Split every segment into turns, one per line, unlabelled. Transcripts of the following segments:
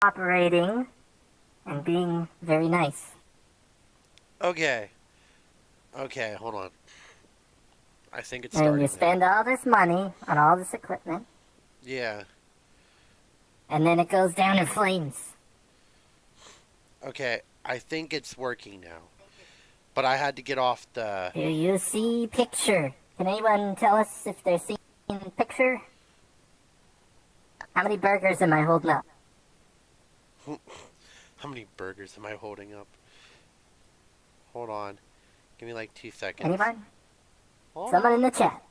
cooperating and being very nice.
Okay. Okay, hold on. I think it's
And you
starting now.
spend all this money on all this equipment,
Yeah.
and then it goes down in flames.
Okay, I think it's working now. But I had to get off the.
Do you see picture? Can anyone tell us if they're seeing picture? How many burgers am I holding up?
How many burgers am I holding up? Hold on. Give me like 2 seconds.
Anyone?
Hold
Someone in
on.
the chat.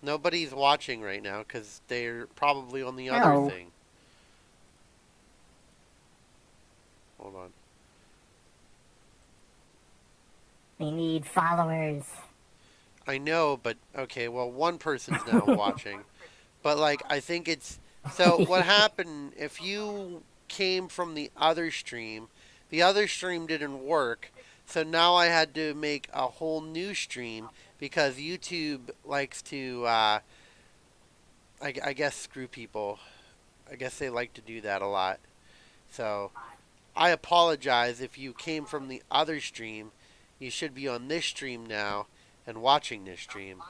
Nobody's watching right now because they're probably on the other
No.
thing. Hold on.
We need followers.
I know, but okay, well, one person's now watching. But, like, I think it's. So, what happened if you came from the other stream didn't work, so now I had to make a whole new stream because YouTube likes to, I guess, screw people. I guess they like to do that a lot. So, I apologize if you came from the other stream. You should be on this stream now and watching this stream.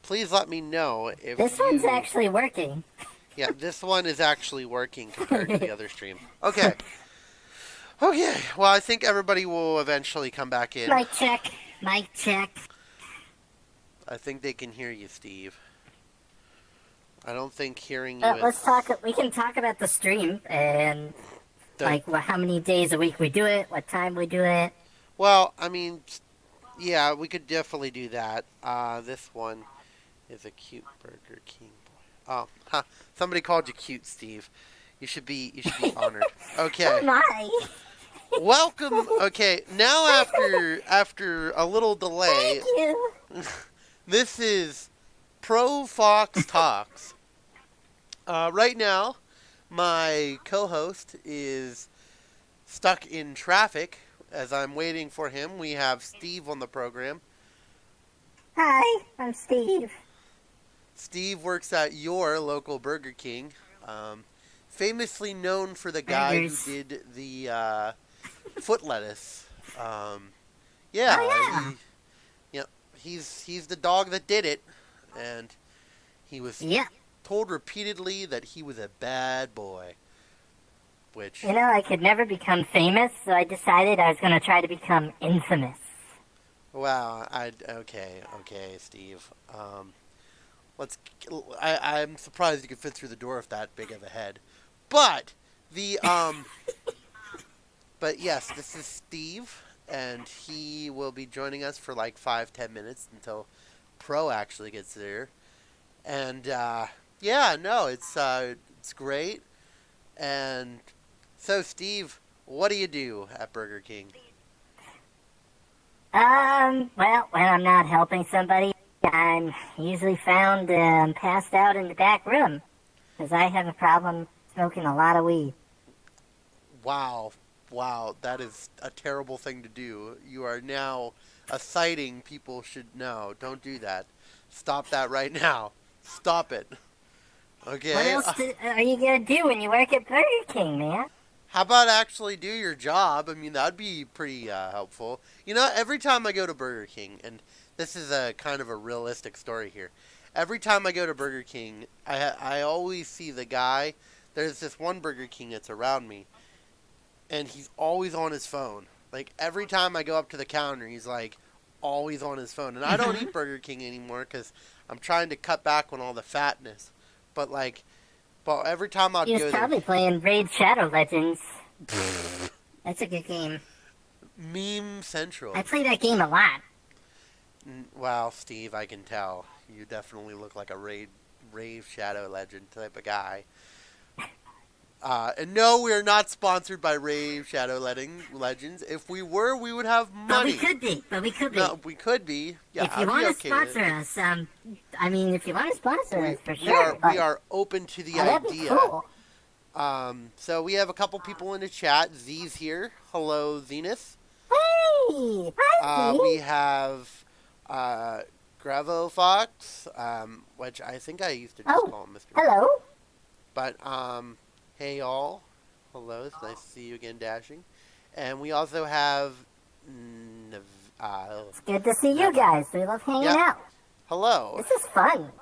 Please let me know if
This one's
you.
actually working.
Yeah, this one is actually working compared to the other stream. Okay. Okay. Well, I think everybody will eventually come back in.
Mic check. Mic check.
I think they can hear you, Steve. I don't think hearing you
Let's talk. We can talk about the stream and like how many days a week we do it, what time we do it.
Well, I mean, yeah, we could definitely do that. This one is a cute Burger King boy. Oh, huh. Somebody called you cute, Steve. You should be honored. Okay.
Oh my!
Welcome. Okay, now after a little delay,
Thank you.
this is Pro Fox Talks. Right now, my co-host is stuck in traffic. As I'm waiting for him, we have Steve on the program.
Hi, I'm Steve.
Steve works at your local Burger King, famously known for the guy
Burgers.
who did the foot lettuce. Yeah,
Oh yeah.
he's the dog that did it, and he was
Yeah.
told repeatedly that he was a bad boy. Which,
You know, I could never become famous, so I decided I was going to try to become infamous.
wow, okay, Steve. Let's. I'm surprised you could fit through the door with that big of a head, but but yes, this is Steve, and he will be joining us for like 5-10 minutes until Pro actually gets there. And yeah, no, it's great. And so, Steve, what do you do at Burger King?
Well, when I'm not helping somebody, I'm usually found passed out in the back room because I have a problem smoking a lot of weed.
Wow, that is a terrible thing to do. You are now a sighting people should know. Don't do that. Stop that right now. Stop it.
What
Okay?
else are you gonna do when you work at Burger King, man?
How about actually do your job? I mean, that'd be pretty helpful. You know, every time I go to Burger King, and this is a kind of a realistic story here. Every time I go to Burger King, I always see the guy. There's this one Burger King that's around me, and he's always on his phone. Like, every time I go up to the counter, he's like always on his phone. And I don't eat Burger King anymore because I'm trying to cut back on all the fatness. But like, but every time I'd
He was
go
probably playing Raid Shadow Legends. That's a good game.
Meme Central.
I play that game a lot.
Wow, Steve, I can tell. You definitely look like a Rave Shadow Legend type of guy. And no, we are not sponsored by Rave Shadow Legends. If we were, we would have
But
money.
we could be.
No, we could be. Yeah,
If you
I'd
want
be
to
okay with
sponsor
it.
us, if you want to sponsor us, for
We
sure.
we are open to the
that'd be
idea.
cool.
So we have a couple people in the chat. Z's here. Hello, Zenith.
Hey! Hi,
We
Steve.
have Gravo Fox, which I think I used to just
Oh,
call him Mr.
hello.
But hey y'all. Hello, it's nice to see you again, Dashing. And we also have.
It's good to see you guys. We love hanging
Yeah.
out.
Hello.
This is fun.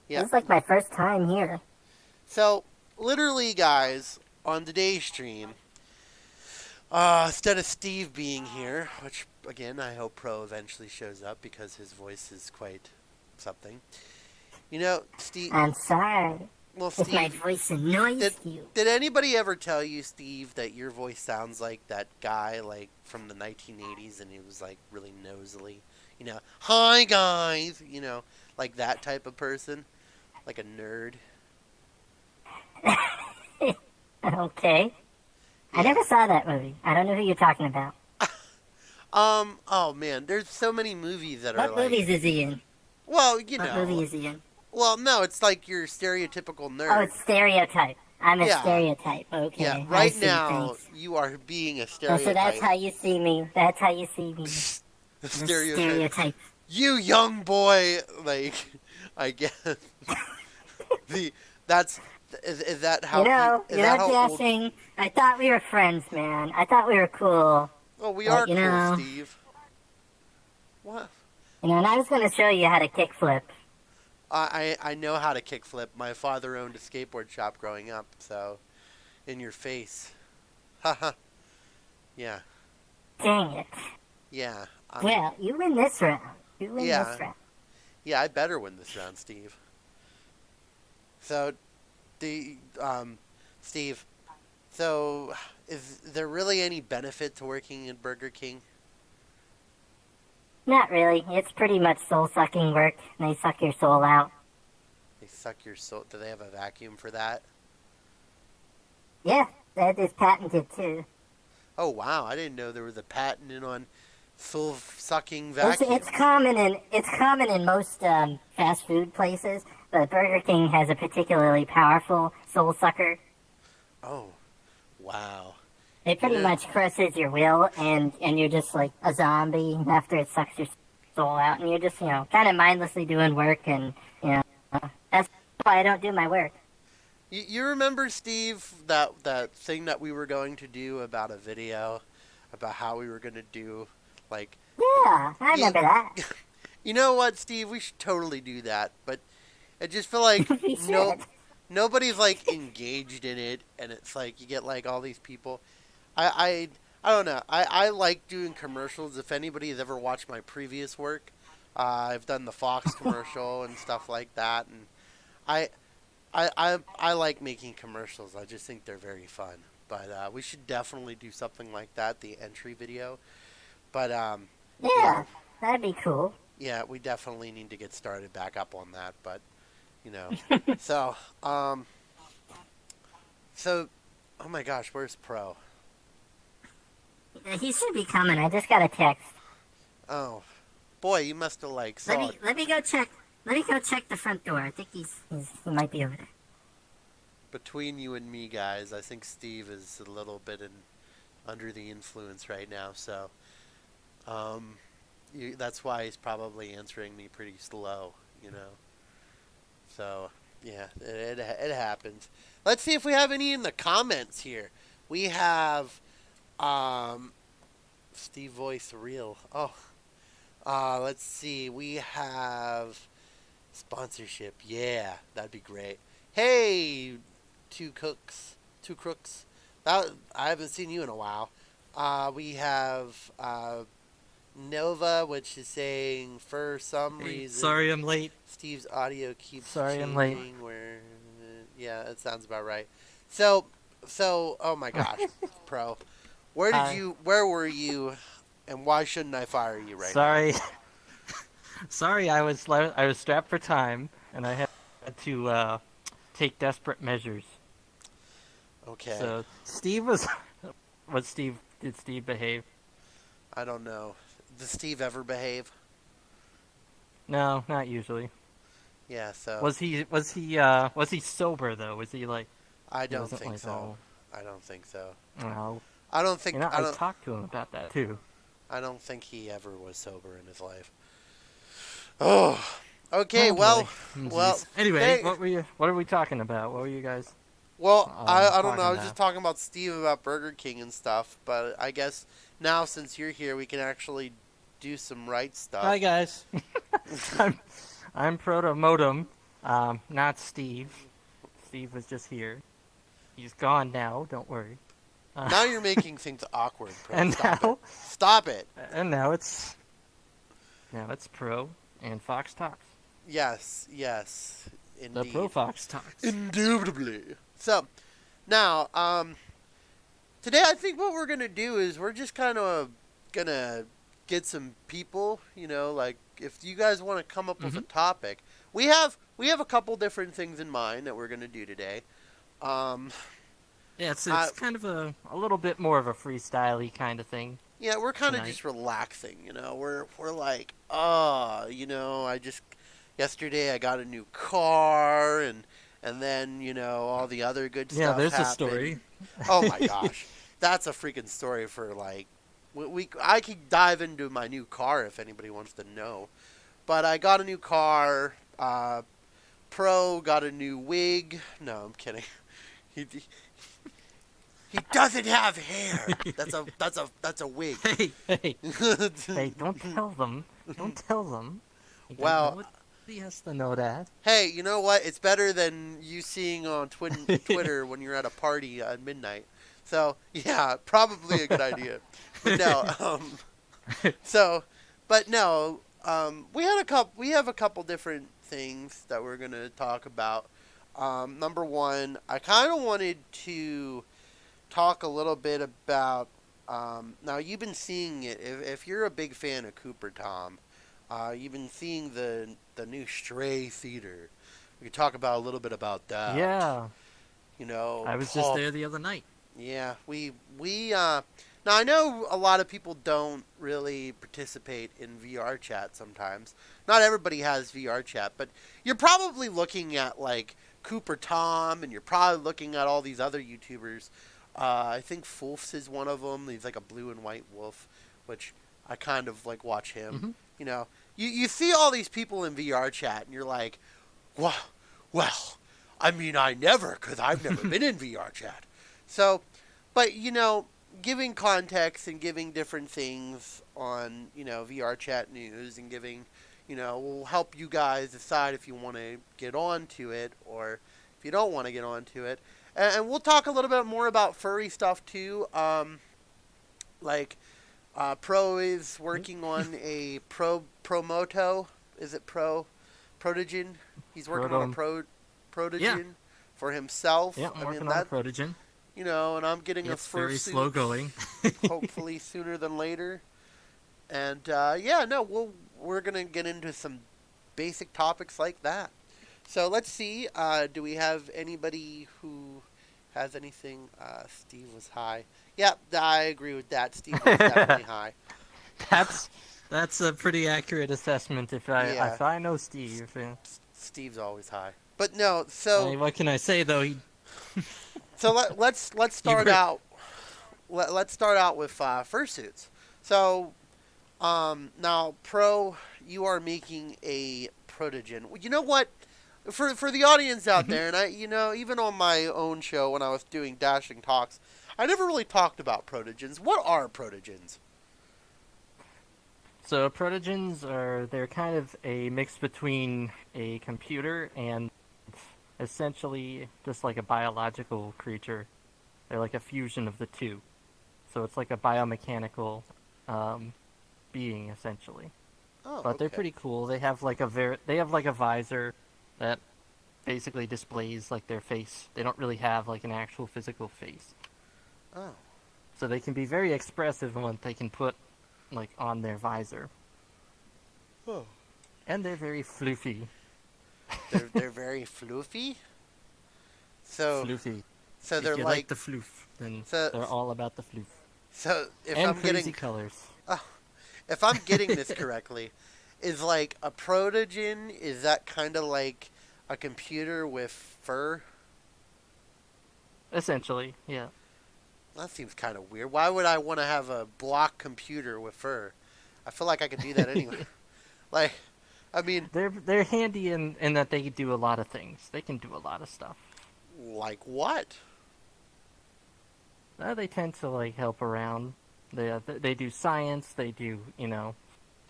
Yeah.
This is like my first time here.
So, literally, guys, on today's stream, instead of Steve being here, which, again, I hope Pro eventually shows up because his voice is quite something. You know, Steve.
I'm sorry
Well,
if my
Steve.
voice annoys you.
Did anybody ever tell you, Steve, that your voice sounds like that guy, like, from the 1980s, and he was, like, really nasally? You know, hi, guys! You know, like that type of person? Like a nerd?
Okay. I
Yeah.
never saw that movie. I don't know who you're talking about.
Oh, man, there's so many movies that are,
What
like...
movies is he in?
Well, you
What
know...
movie is he in?
Well, no, it's like your stereotypical nerd.
Oh, it's stereotype. I'm a
Yeah.
stereotype. Okay.
Yeah,
I
right
see,
now,
thanks.
you are being a
Oh,
stereotype.
so that's how you see me. That's how you see me.
A
The
stereotype.
stereotype.
You young boy, like, I guess. That's, is that how... is
You're
that how old...
guessing. I thought we were friends, man. I thought we were cool.
Oh, we
But,
are
you
cool,
know-
Steve. What?
And I was going to show you how to kickflip.
I know how to kickflip. My father owned a skateboard shop growing up, so... In your face. Haha. Yeah.
Dang it.
Yeah.
Well, you win this round. You win
Yeah.
this round.
Yeah, I better win this round, Steve. So, Steve, so is there really any benefit to working at Burger King?
Not really. It's pretty much soul-sucking work. They suck your soul out.
They suck your soul. Do they have a vacuum for that?
Yeah, that is patented too.
Oh, wow. I didn't know there was a patent in on soul-sucking
It's,
vacuum.
it's common in most fast food places, but Burger King has a particularly powerful soul sucker.
Oh, wow.
It pretty
Yeah.
much crushes your will, and you're just like a zombie after it sucks your soul out, and you're just kind of mindlessly doing work, and that's why I don't do my work.
You remember, Steve, that thing that we were going to do about a video about how we were going to do, like...
Yeah, I remember that.
You know what, Steve? We should totally do that, but I just feel like
We should.
nobody's, like, engaged in it, and it's like you get, like, all these people... I don't know. I like doing commercials. If anybody has ever watched my previous work, I've done the Fox commercial and stuff like that, and I like making commercials. I just think they're very fun. But we should definitely do something like that, the entry video. But
Yeah, that'd be cool.
yeah, we definitely need to get started back up on that. But so oh my gosh, where's Pro?
He should be coming. I just got a text.
Oh boy, you must have like saw it.
Let me go check. Let me go check the front door. I think he might be over there.
Between you and me, guys, I think Steve is a little bit under the influence right now. So that's why he's probably answering me pretty slow. So yeah, it happens. Let's see if we have any in the comments here. We have Steve Voice Real. Oh, let's see. We have sponsorship. Yeah, that'd be great. Hey, two crooks. I haven't seen you in a while. We have Nova, which is saying for some reason.
Sorry I'm late.
Steve's audio keeps
Sorry,
changing.
I'm late.
Yeah, that sounds about right. So, oh my gosh, Pro,
Hi.
where were you, and why shouldn't I fire you right
Sorry. Sorry, I was strapped for time, and I had to take desperate measures.
now? Okay,
So Steve did Steve behave?
I don't know. Does Steve ever behave?
No, not usually.
Yeah, so
Was he sober though? Was he like?
I
he
don't
wasn't
think
like,
so. I don't think so.
Oh, no.
I don't think
I talked to him about that too.
I don't think he ever was sober in his life. Oh, okay.
Oh,
well,
boy.
well.
Jeez. Anyway,
hey-
what are we talking about? What were you guys?
Well, I don't know. I was
talking
just
to.
talking about Steve about Burger King and stuff, but I guess now since you're here, we can actually do some right stuff.
Hi guys. I'm I'm Proto Modem. Not Steve. Steve was just here. He's gone now. Don't worry.
Now you're making things awkward, Pro.
and
Stop
now
it. Stop it.
and now it's Pro and Fox Talks.
Yes,
The
indeed.
Pro Fox Talks.
Indubitably. So, now, today I think what we're gonna do is we're just kind of gonna get some people, like if you guys want to come up with a topic, we have a couple different things in mind that we're gonna do today.
Yeah, it's kind of a little bit more of a freestyle-y kind of thing.
Yeah, we're kind of
Tonight.
just relaxing, We're like, yesterday I got a new car and then, all the other good stuff
Yeah, there's
happened.
a story.
Oh my gosh. That's a freaking story for like I could dive into my new car if anybody wants to know. But I got a new car, Pro got a new wig. No, I'm kidding. He doesn't have hair. That's a wig.
Hey, don't tell them. Don't tell them.
Well,
Nobody has to know that.
Hey, you know what? It's better than you seeing on Twitter when you're at a party at midnight. So, yeah, probably a good idea. But no, we have a couple different things that we're going to talk about. Number one, I kind of wanted to talk a little bit about, now you've been seeing it, if you're a big fan of Cooper Tom, you've been seeing the new Stray Theater. We could talk about a little bit about that.
Yeah. I was just
Paul-
there the other night.
Yeah, we now I know a lot of people don't really participate in VR chat sometimes. Not everybody has VR chat, but you're probably looking at like Cooper Tom, and you're probably looking at all these other YouTubers. I think Fulfs is one of them. He's like a blue and white wolf, which I kind of like watch him.
Mhm.
You see all these people in VR chat, and you're like, well, I mean, I never, because I've never been in VR chat. So, but, giving context and giving different things on, VR chat news and giving, will help you guys decide if you want to get onto it or if you don't want to get onto it. And we'll talk a little bit more about furry stuff, too. Pro is working on a Promoto. Is it Protogen? He's working on a Protogen for himself.
Yeah, I'm working on a Protogen.
And I'm getting a
It's very
fursuit,
slow going.
hopefully sooner than later. And we're gonna get into some basic topics like that. So let's see. Do we have anybody who has anything? Steve was high. Yep, I agree with that. Steve was definitely high.
That's a pretty accurate assessment. If I know Steve.
Steve's always high. But no, so
Hey, what can I say though?
So let's start out. Let's start out with fursuits. So, now, Pro, you are making a Protogen. You know what? For the audience out there, and even on my own show when I was doing Dashing Talks, I never really talked about Protogens. What are Protogens?
So Protogens they're kind of a mix between a computer and essentially just like a biological creature. They're like a fusion of the two. So it's like a biomechanical being essentially.
Oh,
But they're
okay.
pretty cool. They have like a visor that basically displays like their face. They don't really have like an actual physical face.
Oh,
So they can be very expressive in what they can put like on their visor.
oh.
And they're very floofy.
They're very floofy. So
Floofy.
so
If
they're
you like the floof, then
So-
they're all about the floof.
so if
And
I'm
crazy
getting
colors.
if I'm getting this correctly, is like a Protogen, is that kind of like a computer with fur?
Essentially, yeah.
That seems kind of weird. Why would I want to have a block computer with fur? I feel like I could do that anyway. Like, I mean,
They're handy in that they do a lot of things. They can do a lot of stuff.
Like what?
They tend to like help around. They do science. They do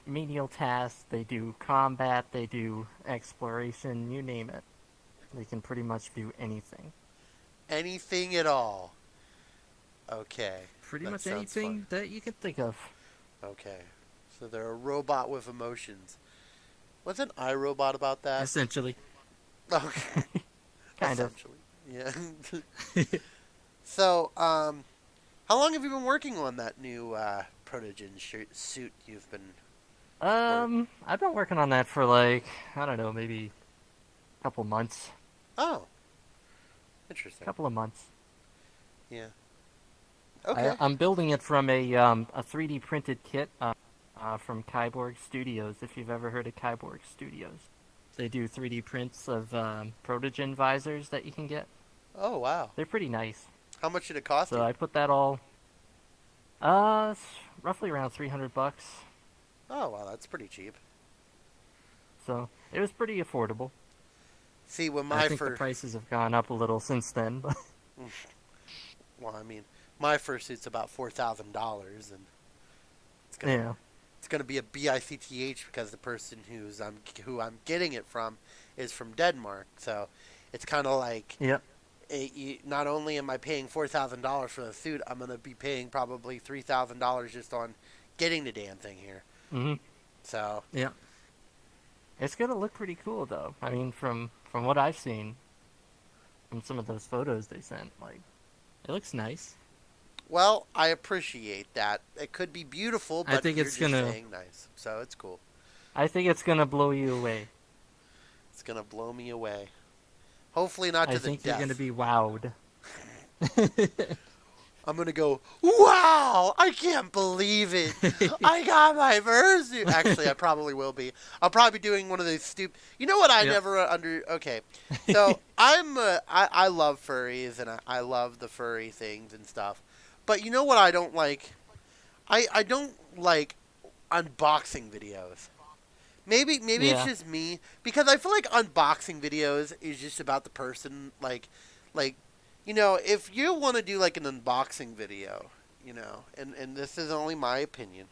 menial tasks. They do combat. They do exploration. You name it. They can pretty much do anything.
Anything at all. Okay.
Pretty
That
much
sounds
anything that you can think of.
Okay. So they're a robot with emotions. Wasn't iRobot about that?
Essentially.
Okay.
Kind of.
Essentially. Yeah. So, how long have you been working on that new Protogen suit you've been...
I've been working on that for like, I don't know, maybe a couple months.
Oh. Interesting.
Couple of months.
Yeah. Okay.
I'm building it from a 3D printed kit from Kyborg Studios, if you've ever heard of Kyborg Studios. They do 3D prints of Protogen visors that you can get.
Oh, wow.
They're pretty nice.
How much did it cost
So
you?
I put that all, it's roughly around $300.
Oh, wow, that's pretty cheap.
So it was pretty affordable.
See, when
I
my
think the
first...
prices have gone up a little since then. But
Well, I mean, my first suit's about $4,000, and it's gonna
yeah.
it's gonna be a BICTH because the person who I'm getting it from is from Denmark. So it's kind of like
Yep.
not only am I paying $4,000 for the suit, I'm gonna be paying probably $3,000 just on getting the damn thing here.
hmm
So
Yeah. It's gonna look pretty cool, though. I mean, from what I've seen, from some of those photos they sent, like, it looks nice.
well, I appreciate that. It could be beautiful, but
I think
you're
it's
just
gonna-
saying nice, so it's cool.
I think it's gonna blow you away.
It's gonna blow me away. Hopefully not to
I
the
think
death.
you're gonna be wowed.
I'm gonna go, wow! I can't believe it! I got my first suit! Actually, I probably will be. I'll probably be doing one of those stupid... You know what I
Yep.
never Okay, so I love furries, and I love the furry things and stuff. But you know what I don't like? I don't like unboxing videos. Maybe it's
Yeah.
just me, because I feel like unboxing videos is just about the person, like, you know, if you want to do like an unboxing video, you know, and this is only my opinion.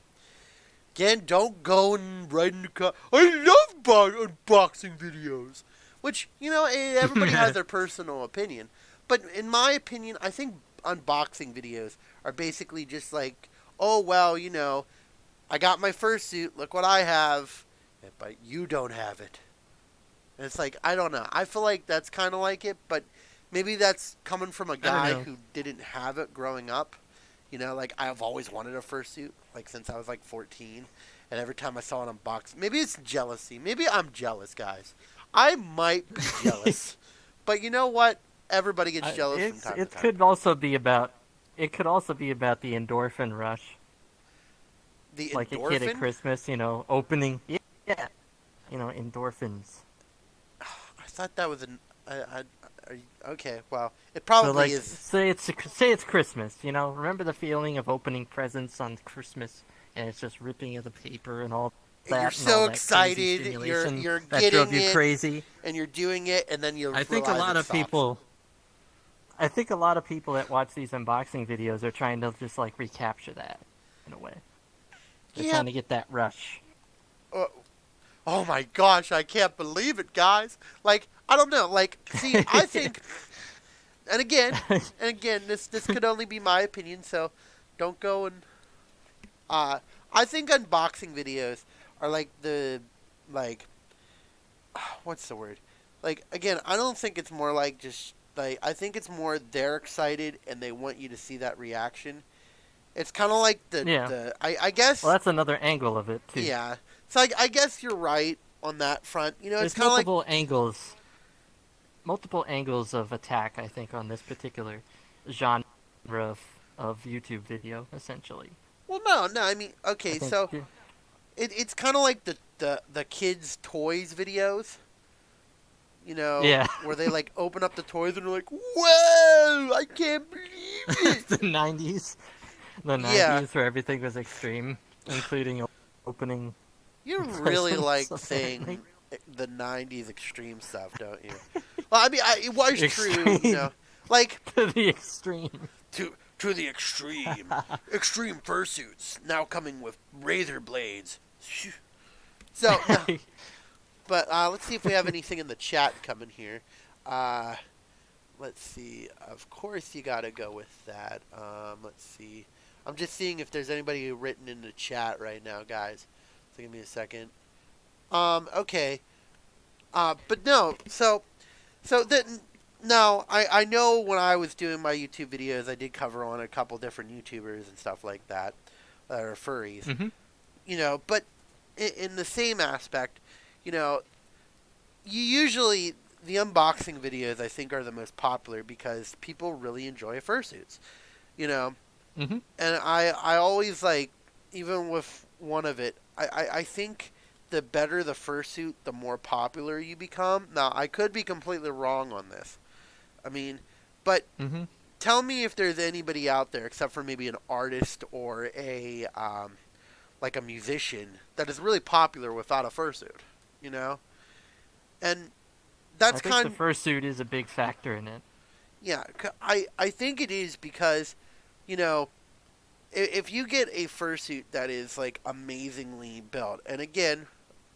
Again, don't go and write in the I love unboxing videos, which, you know, everybody has their personal opinion. But in my opinion, I think unboxing videos are basically just like, oh, well, you know, I got my first suit, look what I have, but you don't have it. And it's like, I don't know. I feel like that's kind of like it, but maybe that's coming from a guy
know.
who didn't have it growing up. You know, like, I've always wanted a fursuit, like, since I was, like, 14. And every time I saw it unboxed, maybe it's jealousy. Maybe I'm jealous, guys. I might be jealous. But you know what? Everybody gets jealous from time to
It
time.
could also be about. It could also be about the endorphin rush,
The
like a kid at
endorphin?
Christmas. Oppening. Yeah. Endorphins.
I thought that was an... okay, well, it probably
So, like,
is...
say it's Christmas. Remember the feeling of opening presents on Christmas, and it's just ripping of the paper and all that.
You're
and all
so
that crazy
excited,
stimulation
you're
that
getting
drove you
it,
crazy.
and you're doing it, and then you
I think a
realize
lot
it
of
stops.
people. I think a lot of people that watch these unboxing videos are trying to just like recapture that in a way. They're
Yeah.
trying to get that rush.
Oh my gosh, I can't believe it, guys. Like, I don't know. Like, see, I think, and again, this could only be my opinion, so don't go and, I think unboxing videos are like what's the word? Like, again, I don't think it's more like just, like, I think it's more they're excited and they want you to see that reaction. It's kind of like I guess.
Well, that's another angle of it too.
Yeah. So I guess you're right on that front. You know,
There's
it's kind of like...
multiple angles of attack, I think, on this particular genre of YouTube video, essentially.
Well, no. I mean, okay,
I think-
so it's kind of like the kids' toys videos. You know,
Yeah.
where they like open up the toys and they're like, "Whoa! I can't believe it!"
the 90s. The 90s
Yeah.
where everything was extreme, including opening.
You really like
Presents,
saying
apparently.
the '90s extreme stuff, don't you? Well, I mean, it was true, you know. Like,
To the extreme.
to the extreme. Extreme fursuits, now coming with razor blades. So, no, but let's see if we have anything in the chat coming here. Let's see. Of course, you gotta go with that. Let's see. I'm just seeing if there's anybody written in the chat right now, guys. So give me a second. Okay. But no. So then. No, I know when I was doing my YouTube videos, I did cover on a couple different YouTubers and stuff like that are furries.
Mm-hmm.
You know, but in the same aspect, you know, you usually the unboxing videos I think are the most popular because people really enjoy fursuits. You know,
Mm-hmm.
and I always like, even with one of it, I think the better the fursuit, the more popular you become. Now, I could be completely wrong on this. I mean, but
Mm-hmm.
tell me if there's anybody out there, except for maybe an artist or a like a musician, that is really popular without a fursuit. You know, and that's
I think
kind
the fursuit is a big factor in it.
yeah. I think it is because, you know, if you get a fursuit that is like amazingly built, and again,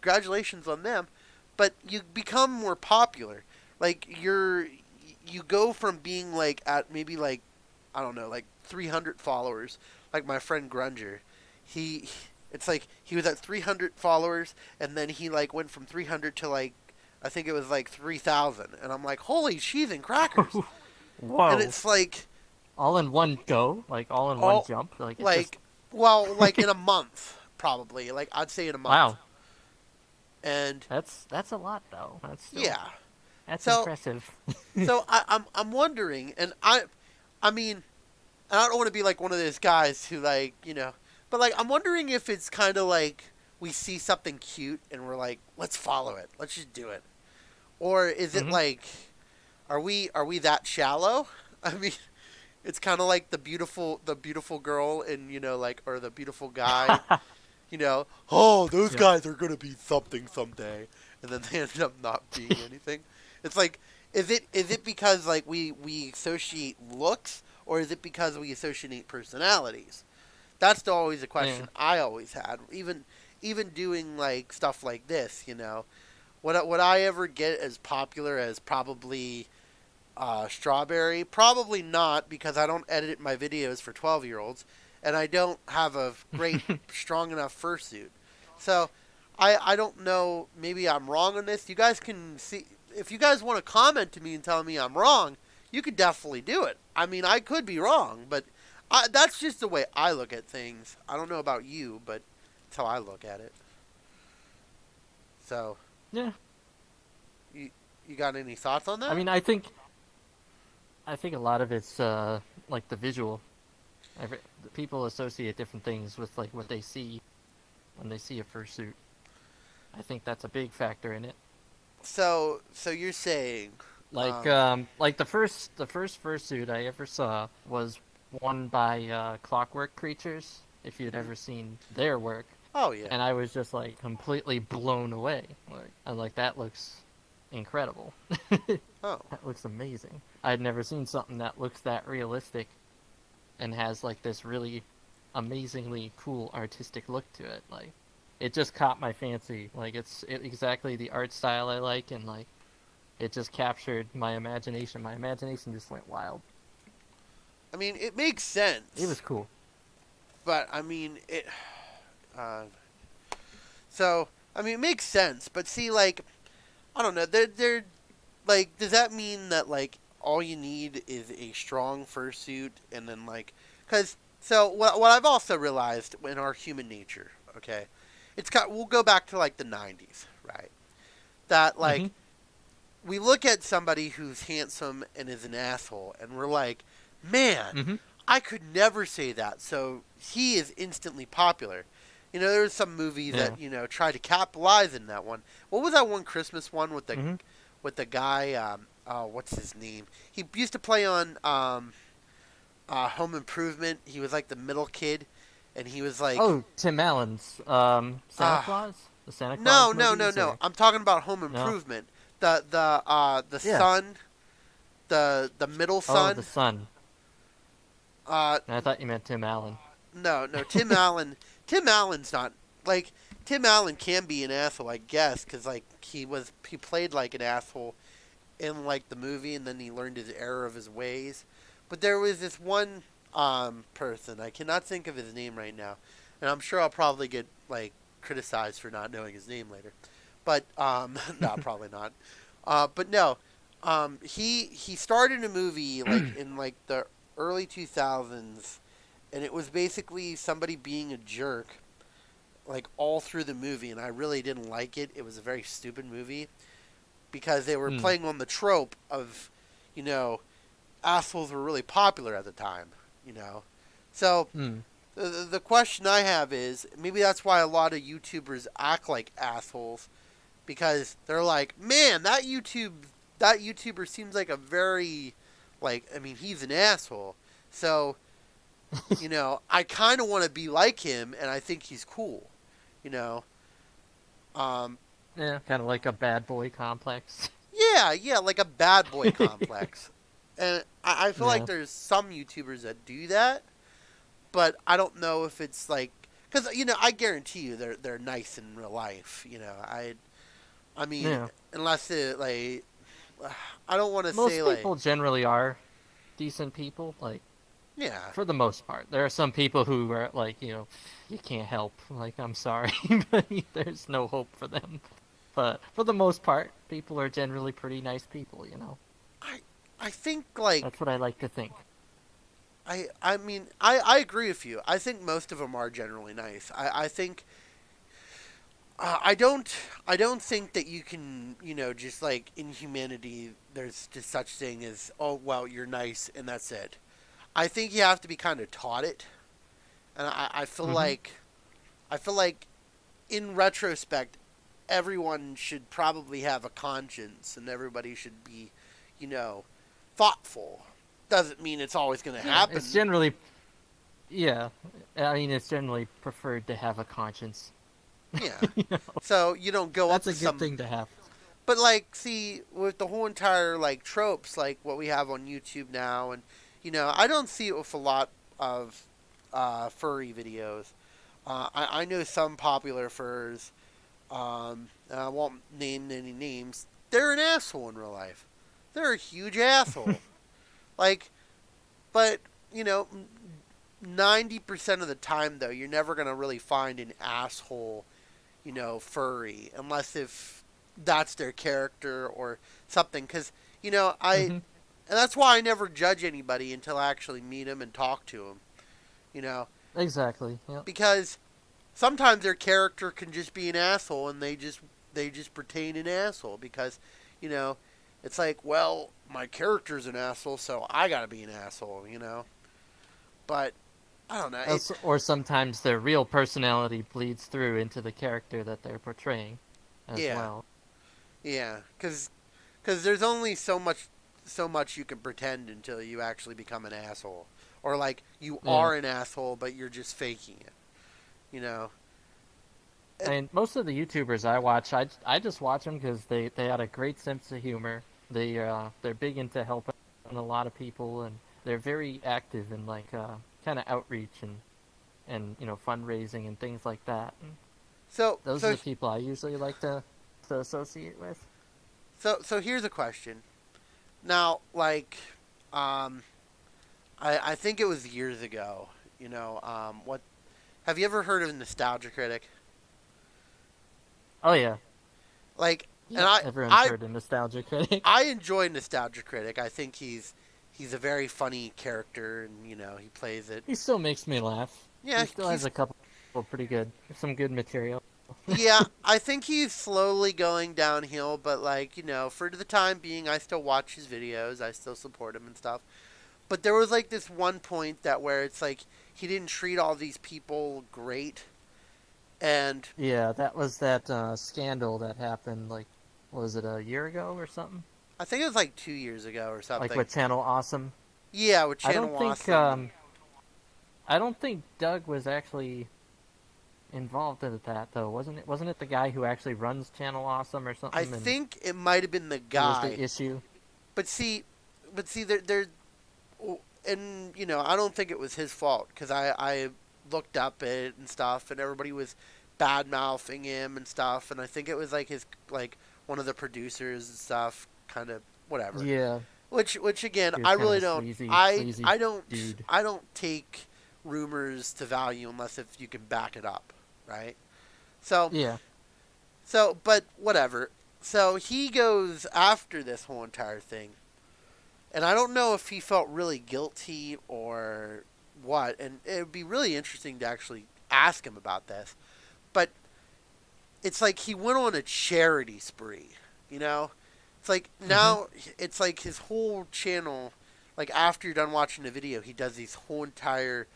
congratulations on them, but you become more popular. Like you go from being like at maybe like, I don't know, like 300 followers, like my friend Grunger. It's like he was at 300 followers, and then he like went from 300 to like, I think it was like 3,000, and I'm like, holy cheese and crackers!
Whoa!
And it's like,
All in one go, like all in one jump, like it
like, well, like in a month, probably. Like I'd say in a month.
wow,
And
that's a lot though. That's still,
yeah,
that's
So-
impressive.
so I'm wondering, and I mean, I don't want to be like one of those guys who like, you know, but like I'm wondering if it's kind of like we see something cute and we're like, let's follow it, let's just do it, or is it
Mhm.
like, are we that shallow? I mean, it's kind of like the beautiful girl and, you know, like, or the beautiful guy, you know, oh, those
Yeah.
guys are gonna be something someday, and then they end up not being anything. It's like, is it because like we associate looks, or is it because we associate personalities? That's always a question I always had. Even doing like stuff like this, you know, would I ever get as popular as probably Strawberry? Probably not, because I don't edit my videos for 12-year-olds, and I don't have a great, strong enough fursuit. So, I don't know. Maybe I'm wrong on this. You guys can see, if you guys want to comment to me and tell me I'm wrong, you could definitely do it. I mean, I could be wrong, but that's just the way I look at things. I don't know about you, but that's how I look at it. So,
Yeah,
you got any thoughts on that?
I mean, I think a lot of it's like the visual. People associate different things with like what they see when they see a fursuit. I think that's a big factor in it.
So you're saying,
Like the first fursuit I ever saw was one by Clockwork Creatures. If you'd ever seen their work,
oh yeah,
and I was just like completely blown away. Like that looks incredible.
oh
That looks amazing. I'd never seen something that looks that realistic and has like this really amazingly cool artistic look to it. Like it just caught my fancy. Like it's exactly the art style I like, and like it just captured my imagination. My imagination just went wild.
I mean, it makes sense.
It was cool.
But I mean, it. So I mean, it makes sense. But see, like, I don't know. They're like, does that mean that like all you need is a strong fursuit, and then like, because so what I've also realized in our human nature, okay, we'll go back to like the 90s, right? That like.
Mhm.
We look at somebody who's handsome and is an asshole, and we're like, man,
Mhm.
I could never say that. So he is instantly popular. You know, there's some movies
Yeah.
that, you know, try to capitalize in that one. What was that one Christmas one with the
Mhm.
guy? What's his name? He used to play on Home Improvement. He was like the middle kid, and he was like,
Oh, Tim Allen's Santa
Ah.
Claus? The Santa Claus
no.
movies, or-
I'm talking about Home
No.
Improvement. The
Yeah.
son, the middle
Oh,
son.
the son.
Uh,
I thought you meant Tim Allen.
no, Tim Allen. Tim Allen's not like Tim Allen can be an asshole, I guess, because like he played like an asshole in like the movie, and then he learned his error of his ways. But there was this one person, I cannot think of his name right now, and I'm sure I'll probably get like criticized for not knowing his name later. But no, probably not. But no, he started a movie like in like the early 2000s, and it was basically somebody being a jerk like all through the movie, and I really didn't like it. It was a very stupid movie because they were playing on the trope of, you know, assholes were really popular at the time, you know. So the question I have is maybe that's why a lot of YouTubers act like assholes, because they're like, man, that YouTuber seems like a very, like, I mean, he's an asshole. So, you know, I kind of want to be like him, and I think he's cool, you know.
Yeah, kind of like a bad boy complex.
Yeah, like a bad boy complex. And I feel like
Yeah.
there's some YouTubers that do that, but I don't know if it's like, because, you know, I guarantee you they're nice in real life, you know. I mean,
Yeah.
unless it, like, I don't want to
Most
say,
people generally are decent people, like,
yeah.
for the most part. There are some people who are like, you know, you can't help. Like, I'm sorry, but there's no hope for them. But for the most part, people are generally pretty nice people, you know.
I think, like,
That's what I like to think.
I mean, I agree with you. I think most of them are generally nice. I think I don't think that you can, you know, just like in humanity there's just such thing as, oh well, you're nice and that's it. I think you have to be kind of taught it. And I feel like in retrospect everyone should probably have a conscience and everybody should be, you know, thoughtful. Doesn't mean it's always going to happen.
It's generally, yeah. I mean, it's generally preferred to have a conscience.
Yeah.
You know?
So you don't go
That's
up
a
to
good
some.
thing to have.
But like, see, with the whole entire like tropes, like what we have on YouTube now, and you know, I don't see it with a lot of furry videos. I know some popular furs. And I won't name any names. They're an asshole in real life. They're a huge asshole. Like, but you know, 90% of the time though, you're never gonna really find an asshole, you know, furry, unless if that's their character or something. Because you know, and that's why I never judge anybody until I actually meet them and talk to them. You know,
Exactly. Yeah.
because sometimes their character can just be an asshole, and they just pertain an asshole because, you know, it's like, well, my character's an asshole, so I gotta be an asshole, you know. But I don't know.
Or sometimes their real personality bleeds through into the character that they're portraying, as
Yeah.
well.
Yeah, because there's only so much you can pretend until you actually become an asshole, or like you are an asshole, but you're just faking it, you know.
I mean, most of the YouTubers I watch, I just watch them because they had a great sense of humor. They're big into helping a lot of people, and they're very active in like kind of outreach and you know, fundraising and things like that. And
So
those are the people I usually like to associate with.
So here's a question. Now, like, I think it was years ago. You know, what have you ever heard of Nostalgia Critic?
Oh yeah,
Like,
yeah.
and
Everyone's heard of Nostalgia Critic.
I enjoy Nostalgia Critic. I think he's a very funny character, and you know, he plays it.
He still makes me laugh.
Yeah,
He still has a couple pretty good, some good material.
Yeah, I think he's slowly going downhill, but like, you know, for the time being, I still watch his videos. I still support him and stuff. But there was like this one point that where it's like he didn't treat all these people great, and
Yeah, that was that scandal that happened, like, was it a year ago or something?
I think it was like 2 years ago or something.
Like with Channel Awesome?
Yeah, with
I
Channel
don't think,
Awesome.
I don't think Doug was actually involved in that though, wasn't it? Wasn't it the guy who actually runs Channel Awesome or
I
something? And
think it might have been the
it was
guy.
the issue.
But see, there, and I don't think it was his fault because I looked up it and stuff, and everybody was bad mouthing him and stuff, and I think it was like his one of the producers and stuff, kind of whatever.
Yeah,
Which again,
he was
I
kinda
really don't.
sleazy
I don't.
dude.
I don't take rumors to value unless if you can back it up, right? So
Yeah.
but whatever. So he goes after this whole entire thing, and I don't know if he felt really guilty or what. And it would be really interesting to actually ask him about this. But it's like he went on a charity spree, you know? It's like now it's like his whole channel, like after you're done watching the video, he does these whole entire,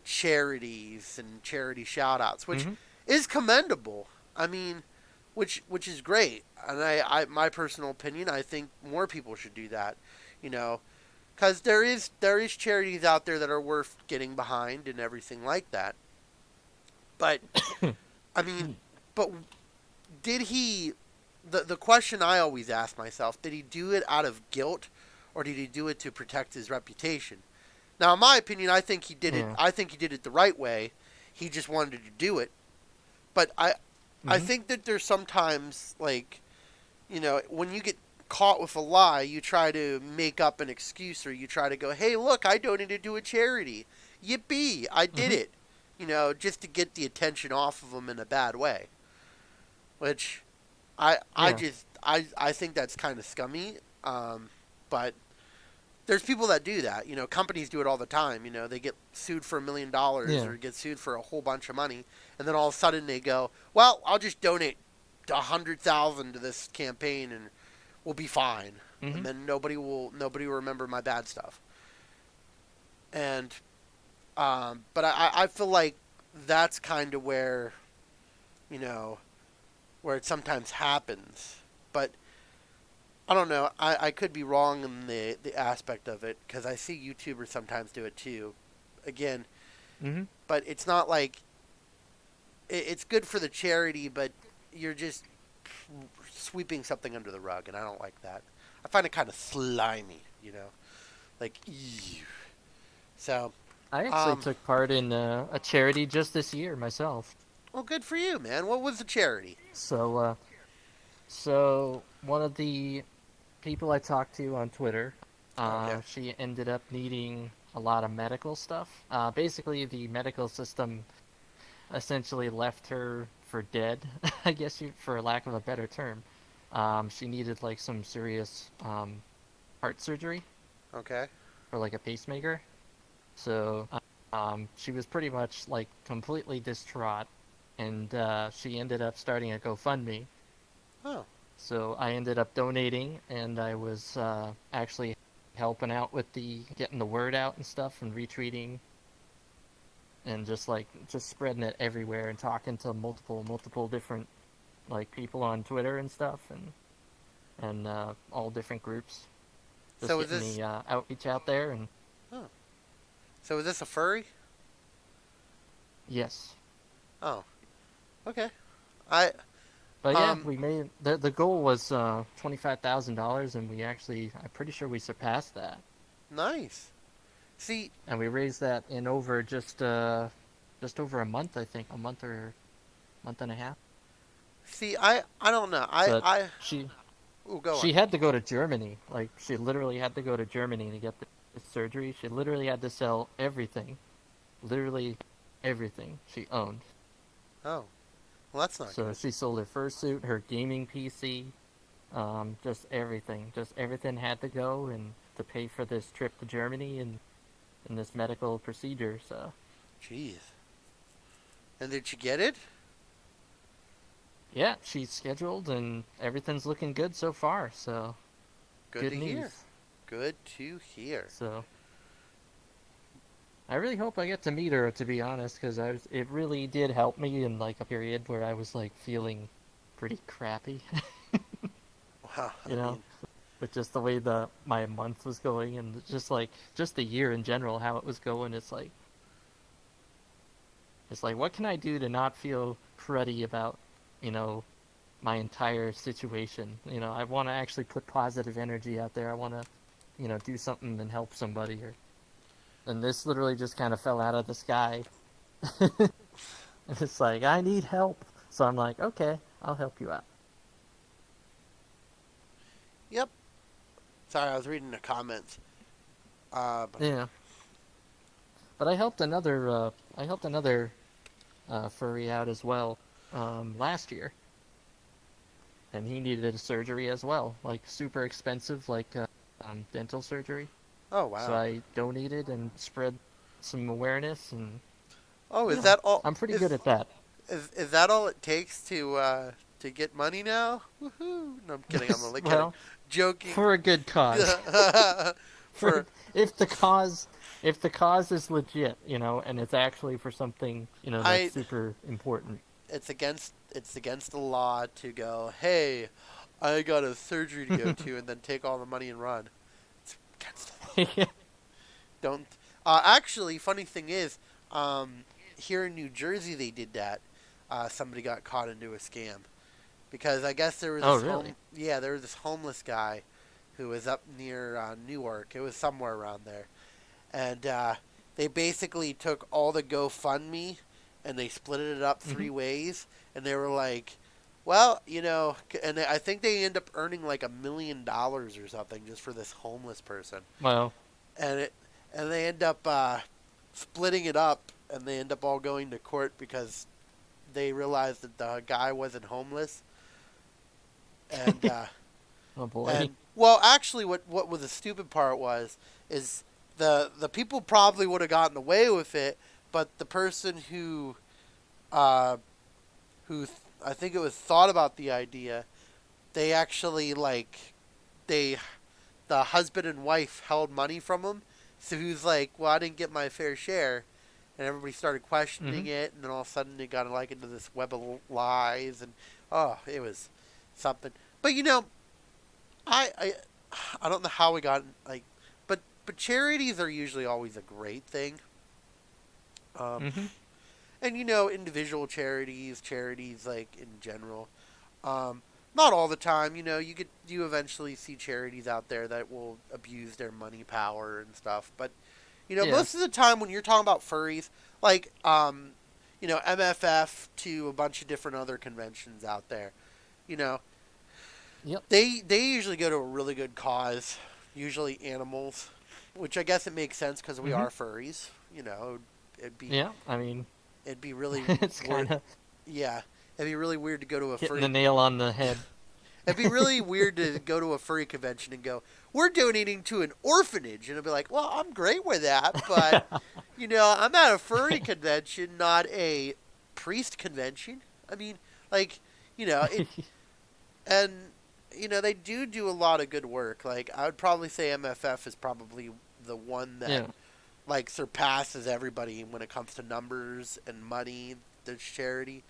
charities and charity shout outs, which
hmm
is commendable. I mean, which is great. And I my personal opinion, I think more people should do that, you know, because there is charities out there that are worth getting behind and everything like that. But I mean, but did he? The question I always ask myself: did he do it out of guilt, or did he do it to protect his reputation? Now, in my opinion, I think he did it.
Yeah.
I think he did it the right way. He just wanted to do it. But I
hmm
think that there's sometimes when you get caught with a lie, you try to make up an excuse or you try to go, "Hey, look, I donated to a charity. Yippee, I did
hmm
it." Just to get the attention off of them in a bad way. Which I
Yeah.
just I think that's kind of scummy. But there's people that do that. Companies do it all the time. They get sued for $1 million
Yeah.
or get sued for a whole bunch of money, and then all of a sudden they go, "Well, I'll just donate 100,000 to this campaign and we'll be fine."
hmm
And then nobody will remember my bad stuff. And but I feel like that's kind of you know where it sometimes happens. But I don't know. I could be wrong in the aspect of it because I see YouTubers sometimes do it too. Again,
hmm
but it's not like it's good for the charity, but you're just sweeping something under the rug, and I don't like that. I find it kind of slimy. Like, ew. So,
I actually
um,
took part in a charity just this year myself.
well, good for you, man. What was the charity?
So one of the people I talked to on Twitter,
Okay.
she ended up needing a lot of medical stuff. Basically, the medical system essentially left her for dead, I guess for lack of a better term. She needed like some serious heart surgery
Okay.
for like a pacemaker. So she was pretty much like completely distraught, and she ended up starting a GoFundMe.
Oh.
So I ended up donating, and I was actually helping out with the getting the word out and stuff, and retweeting, and just spreading it everywhere, and talking to multiple different like people on Twitter and stuff, and all different groups. Just
So is
getting
this?
the outreach out there, and
Oh. So is this a furry?
yes.
Oh. Okay. I.
But yeah,
Um.
we made the goal was $25,000, and I'm pretty sure we surpassed that,
Nice. See.
and we raised that in over just over a month, I think, a month or month and a half.
See. I don't know. I.
But
I.
she
Oh, go on.
she had to go to Germany, like she literally had to go to Germany to get the surgery. She literally had to sell everything, literally everything she owned.
Oh. Well, that's not
So
good.
she sold her fursuit, her gaming PC, just everything. Just everything had to go and to pay for this trip to Germany and this medical procedure. So
Jeez. And did you get it?
yeah, she's scheduled and everything's looking good so far. So
Good
good
to
news.
hear. Good to hear.
So I really hope I get to meet her, to be honest, because it really did help me in like a period where I was like feeling pretty crappy,
Wow.
you know, with just the way my month was going and just the year in general, how it was going. It's like It's like, what can I do to not feel cruddy about, you know, my entire situation? You know, I want to actually put positive energy out there. I want to, you know, do something and help somebody. And this literally just kind of fell out of the sky. It's like, I need help. So I'm like, okay, I'll help you out.
Yep. Sorry, I was reading the comments.
Yeah. But I helped another furry out as well last year, and he needed a surgery as well, like super expensive, like dental surgery.
Oh
So
wow.
I donated and spread some awareness, and
Oh,
you
is
know,
that all?
I'm pretty good at that.
Is that all it takes to get money now? Woohoo! No, I'm kidding. I'm only kidding.
Well,
Joking.
for a good cause.
For
For if the cause if the cause is legit, you know, and it's actually for something, you know,
I
that's super important.
it's against the law to go, hey, I got a surgery to go to, and then take all the money and run. It's against the law.
Yeah.
Don't. Actually, funny thing is, here in New Jersey they did that. Somebody got caught into a scam because I guess there was
Oh,
this
really?
yeah, there was this homeless guy who was up near Newark. It was somewhere around there, and they basically took all the GoFundMe and they split it up
Hmm.
three ways, and they were like, well, you know, and I think they end up earning like $1 million or something just for this homeless person,
Well,
and they end up splitting it up, and they end up all going to court because they realized that the guy wasn't homeless, and
oh boy.
and well, actually, what was the stupid part is the people probably would have gotten away with it, but the person uh, I think it was thought about the idea, they actually like they the husband and wife held money from him, so he was like, well, I didn't get my fair share, and everybody started questioning
Hmm.
it, and then all of a sudden it got like into this web of lies, and oh, it was something. But you know, I I, I don't know how we got like, but charities are usually always a great thing. Um,
Hmm.
and you know, individual charities like in general. Um, not all the time, you know. You eventually see charities out there that will abuse their money power and stuff, but you know,
Yeah.
most of the time when you're talking about furries, like you know, MFF to a bunch of different other conventions out there, you know,
Yep.
they usually go to a really good cause, usually animals, which I guess it makes sense because we
Hmm.
are furries. You know, it'd be
Yeah. I mean,
it'd be really
it's
weird.
kind of
Yeah, it'd be really weird to go to a
hitting the
furry.
nail on the head.
It'd be really weird to go to a furry convention and go, "We're donating to an orphanage," and it'd be like, "Well, I'm great with that, but you know, I'm at a furry convention, not a priest convention." I mean, like, you know, and you know, they do a lot of good work. Like, I would probably say MFF is probably the one that
Yeah.
like surpasses everybody when it comes to numbers and money. There's charity.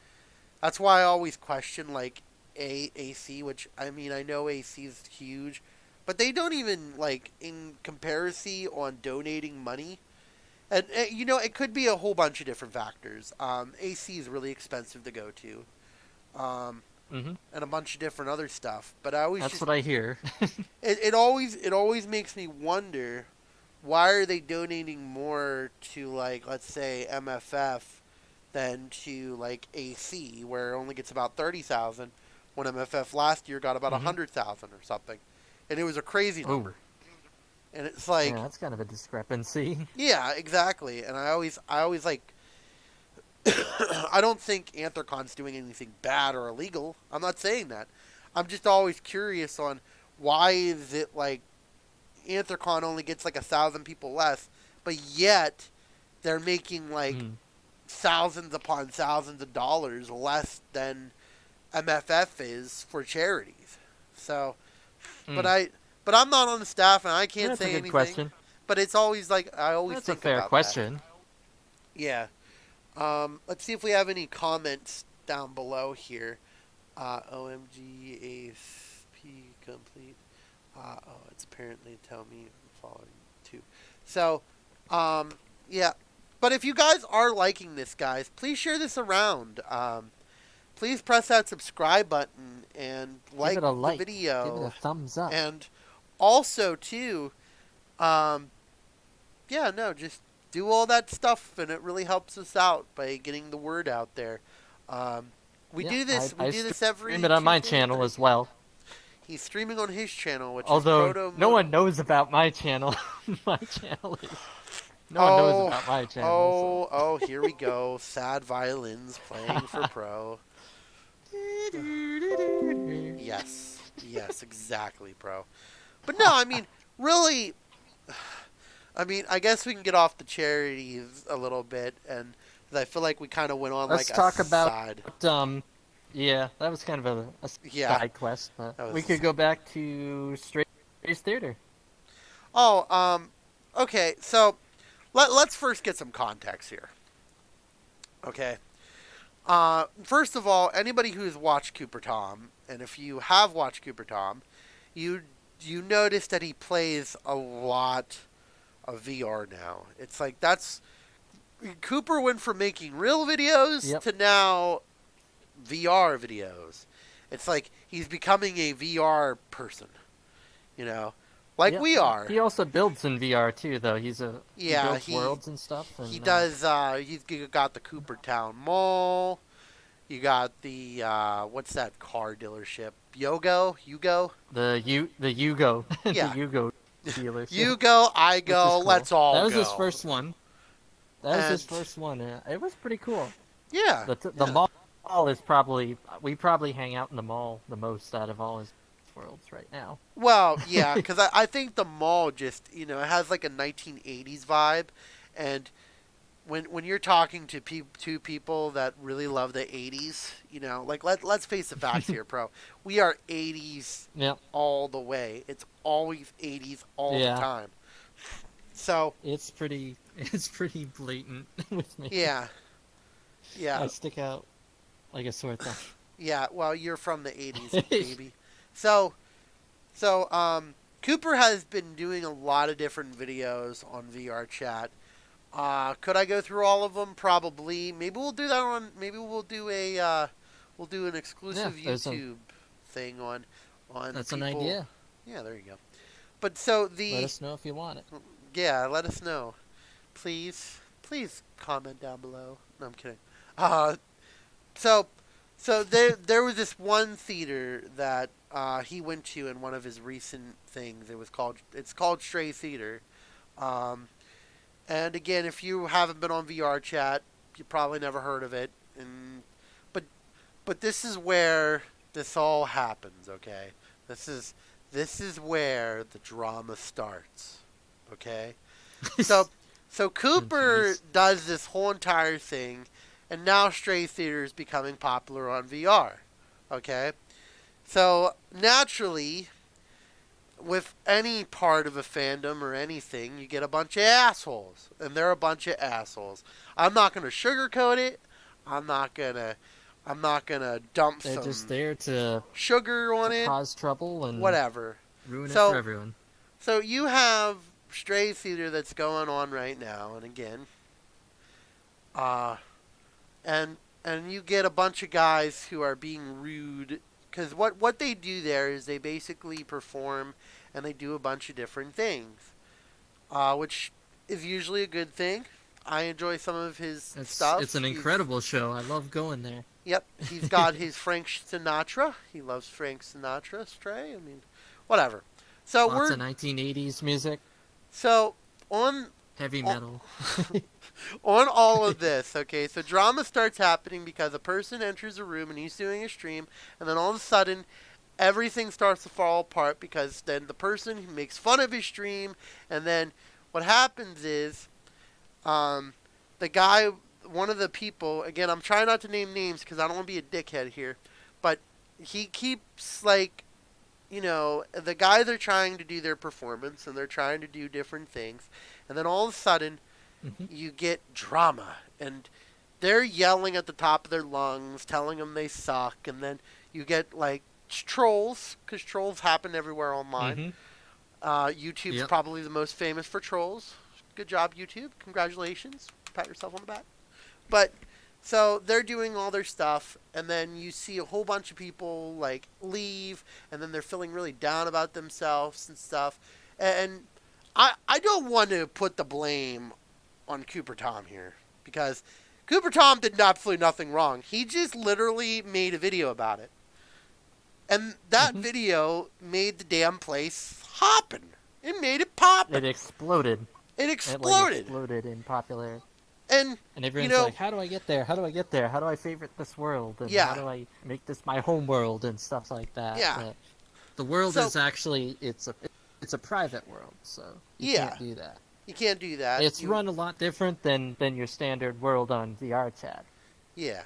That's why I always question like AC, which I mean I know AC is huge, but they don't even like in comparison on donating money. And you know it could be a whole bunch of different factors. AC is really expensive to go to,
Hmm.
and a bunch of different other stuff. But I always
That's
just
what I hear.
it always makes me wonder why are they donating more to like let's say MFF than to like AC, where it only gets about 30,000, when MFF last year got about
Hmm.
100,000 or something, and it was a crazy
Oh,
number. And it's like,
yeah, that's kind of a discrepancy.
yeah, exactly. And I always like, I don't think Anthrocon's doing anything bad or illegal. I'm not saying that. I'm just always curious on why is it like Anthrocon only gets like 1,000 people less, but yet they're making like
Mm.
thousands upon thousands of dollars less than MFF is for charities. So, but
Mm.
I'm not on the staff and I can't
That's a
say
good
anything.
question.
But it's always like I always
That's a
think
fair
about
question.
that. Yeah. Let's see if we have any comments down below here. OMG ASP complete. It's apparently tell me I'm following too. So, yeah. But if you guys are liking this, guys, please share this around. Please press that subscribe button and like
Give it a
the
like. Give it
video.
a thumbs up.
And also, too, just do all that stuff, and it really helps us out by getting the word out there. We do this every
stream it on my
Tuesday
channel
and
as well.
He's streaming on his channel, which
Although
is Proto
no one knows about my channel. My channel is. No one knows about my channel.
Oh, here we go. Sad violins playing for Pro. Yes, exactly, Pro. But no, I mean, really, I guess we can get off the charities a little bit, and 'cause I feel like we kind of went on
Let's
like
talk
a
about
side.
yeah, that was kind of a side quest, but we could go back to Straight Theater.
Oh, okay, so let's first get some context here. Okay. First of all, anybody who's watched Cooper Tom, and if you have watched Cooper Tom, you notice that he plays a lot of VR now. It's like Cooper went from making real videos to now VR videos. It's like he's becoming a VR person, like we are.
He also builds in VR too, though. He builds worlds and stuff. And,
he does. He's got the Cooper Town Mall. You got the what's that car dealership? Yugo.
The Yugo.
Yeah.
The Yugo dealership.
You go, I go.
Cool.
Let's all go.
That was his first one. His first one. It was pretty cool.
Yeah.
The mall is we probably hang out in the mall the most out of all his worlds right now.
Well, yeah, because I think the mall just it has like a 1980s vibe, and when you're talking to two people that really love the 80s, like let's face the facts here, Pro. We are 80s all the way. It's always 80s all the time. So
it's pretty blatant with me.
Yeah.
I stick out like a sore thumb.
Yeah, well, you're from the 80s, baby. So Cooper has been doing a lot of different videos on VR chat. Could I go through all of them? Probably. Maybe we'll do that maybe we'll do an exclusive YouTube thing on
That's
people.
an idea.
Yeah, there you go. But so
let us know if you want it.
Yeah, let us know. Please comment down below. No, I'm kidding. So there was this one theater that he went to in one of his recent things. It's called Stray Theater. And again, if you haven't been on VR chat, you probably never heard of it. But this is where this all happens, okay? This is where the drama starts, okay? So Cooper does this whole entire thing, and now Stray Theater is becoming popular on VR, okay? So naturally, with any part of a fandom or anything, you get a bunch of assholes, and they're a bunch of assholes. I'm not gonna sugarcoat it. I'm not gonna dump
They're
some
just there to
sugar on it,
cause trouble and
whatever.
Ruin it for everyone.
So you have Stray Theater that's going on right now, and again, and you get a bunch of guys who are being rude. Because what they do there is they basically perform and they do a bunch of different things, which is usually a good thing. I enjoy some of his stuff.
It's an incredible show. I love going there.
Yep, he's got his Frank Sinatra. He loves Frank Sinatra, Stray. I mean, whatever. So
Lots of 1980s music.
So on
heavy metal.
On all of this, okay, so drama starts happening because a person enters a room and he's doing a stream, and then all of a sudden, everything starts to fall apart because then the person makes fun of his stream, and then what happens is, the guy, one of the people, again, I'm trying not to name names because I don't want to be a dickhead here, but he keeps, like, the guys are trying to do their performance, and they're trying to do different things, and then all of a sudden, you get drama, and they're yelling at the top of their lungs, telling them they suck, and then you get, like, trolls, because trolls happen everywhere online. YouTube's probably the most famous for trolls. Good job, YouTube. Congratulations. pat yourself on the back. But so they're doing all their stuff, and then you see a whole bunch of people like leave, and then they're feeling really down about themselves and stuff. And I don't want to put the blame on Cooper Tom here, because Cooper Tom did absolutely nothing wrong. He just literally made a video about it. And that video made the damn place hopping. It made it poppin'.
It exploded.
It
It
exploded.
exploded in popularity.
And
everyone's
know-
like, how do I get there? How do I get there? How do I favorite this world? And
Yeah.
how do I make this my home world and stuff like that?
Yeah.
But the world
So-
is actually, it's a private world, so you
Yeah.
can't do that.
you can't do that.
It's
You-
run a lot different than your standard world on VR chat.
Yeah.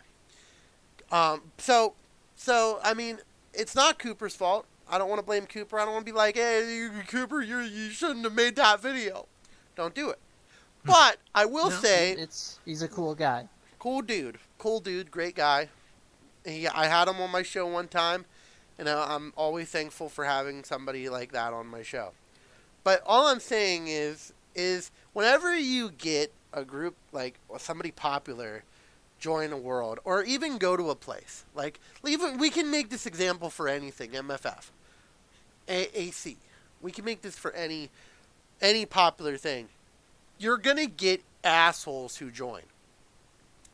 So I mean, it's not Cooper's fault. I don't want to blame Cooper. I don't want to be like, hey, Cooper, you shouldn't have made that video. Don't do it. But I will
No,
say,
he's a cool guy.
cool dude, great guy. I had him on my show one time, and I'm always thankful for having somebody like that on my show. But all I'm saying is whenever you get a group like somebody popular join a world, or even go to a place, like even we can make this example for anything, MFF, AC, we can make this for any popular thing. You're gonna get assholes who join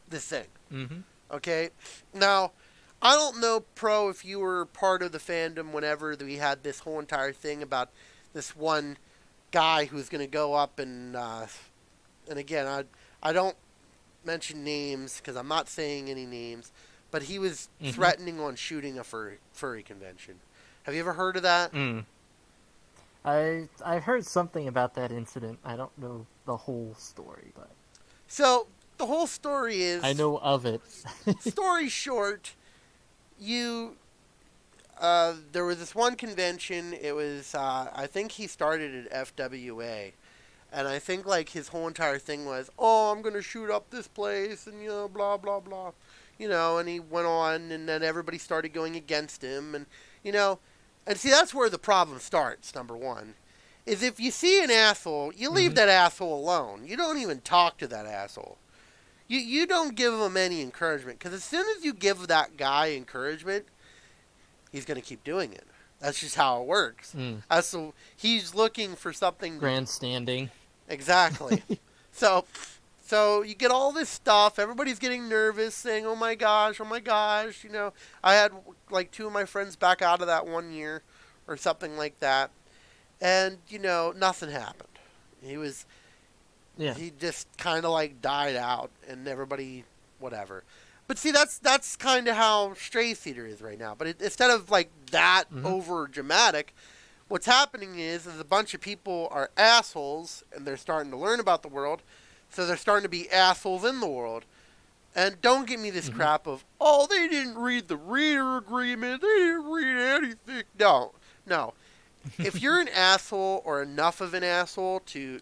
this thing.
Mm-hmm.
Okay? Now, I don't know, Pro, if you were part of the fandom whenever we had this whole entire thing about this one guy who's going to go up and again, I don't mention names because I'm not saying any names, but he was threatening on shooting a furry convention. Have you ever heard of that?
I heard something about that incident. I don't know the whole story, but
So, the whole story is...
I know of it.
Story short, there was this one convention. It was, I think he started at FWA. And I think, like, his whole entire thing was, oh, I'm going to shoot up this place, and, you know, blah, blah, blah. You know, and he went on, and then everybody started going against him. And, you know, and see, that's where the problem starts, number one. Is if you see an asshole, you leave that asshole alone. You don't even talk to that asshole. You don't give him any encouragement, because as soon as you give that guy encouragement, he's going to keep doing it. That's just how it works. So he's looking for something.
Grandstanding.
Exactly. so you get all this stuff. Everybody's getting nervous, saying, "Oh my gosh, oh my gosh." You know, I had like 2 of my friends back out of that one year, or something like that, and you know, nothing happened.
Yeah.
He just kind of like died out, and everybody, whatever. But see, that's kind of how Stray Theater is right now. But instead of like that over dramatic, what's happening is a bunch of people are assholes, and they're starting to learn about the world, so they're starting to be assholes in the world. And don't give me this crap of, oh, they didn't read the reader agreement, they didn't read anything. No. If you're an asshole or enough of an asshole to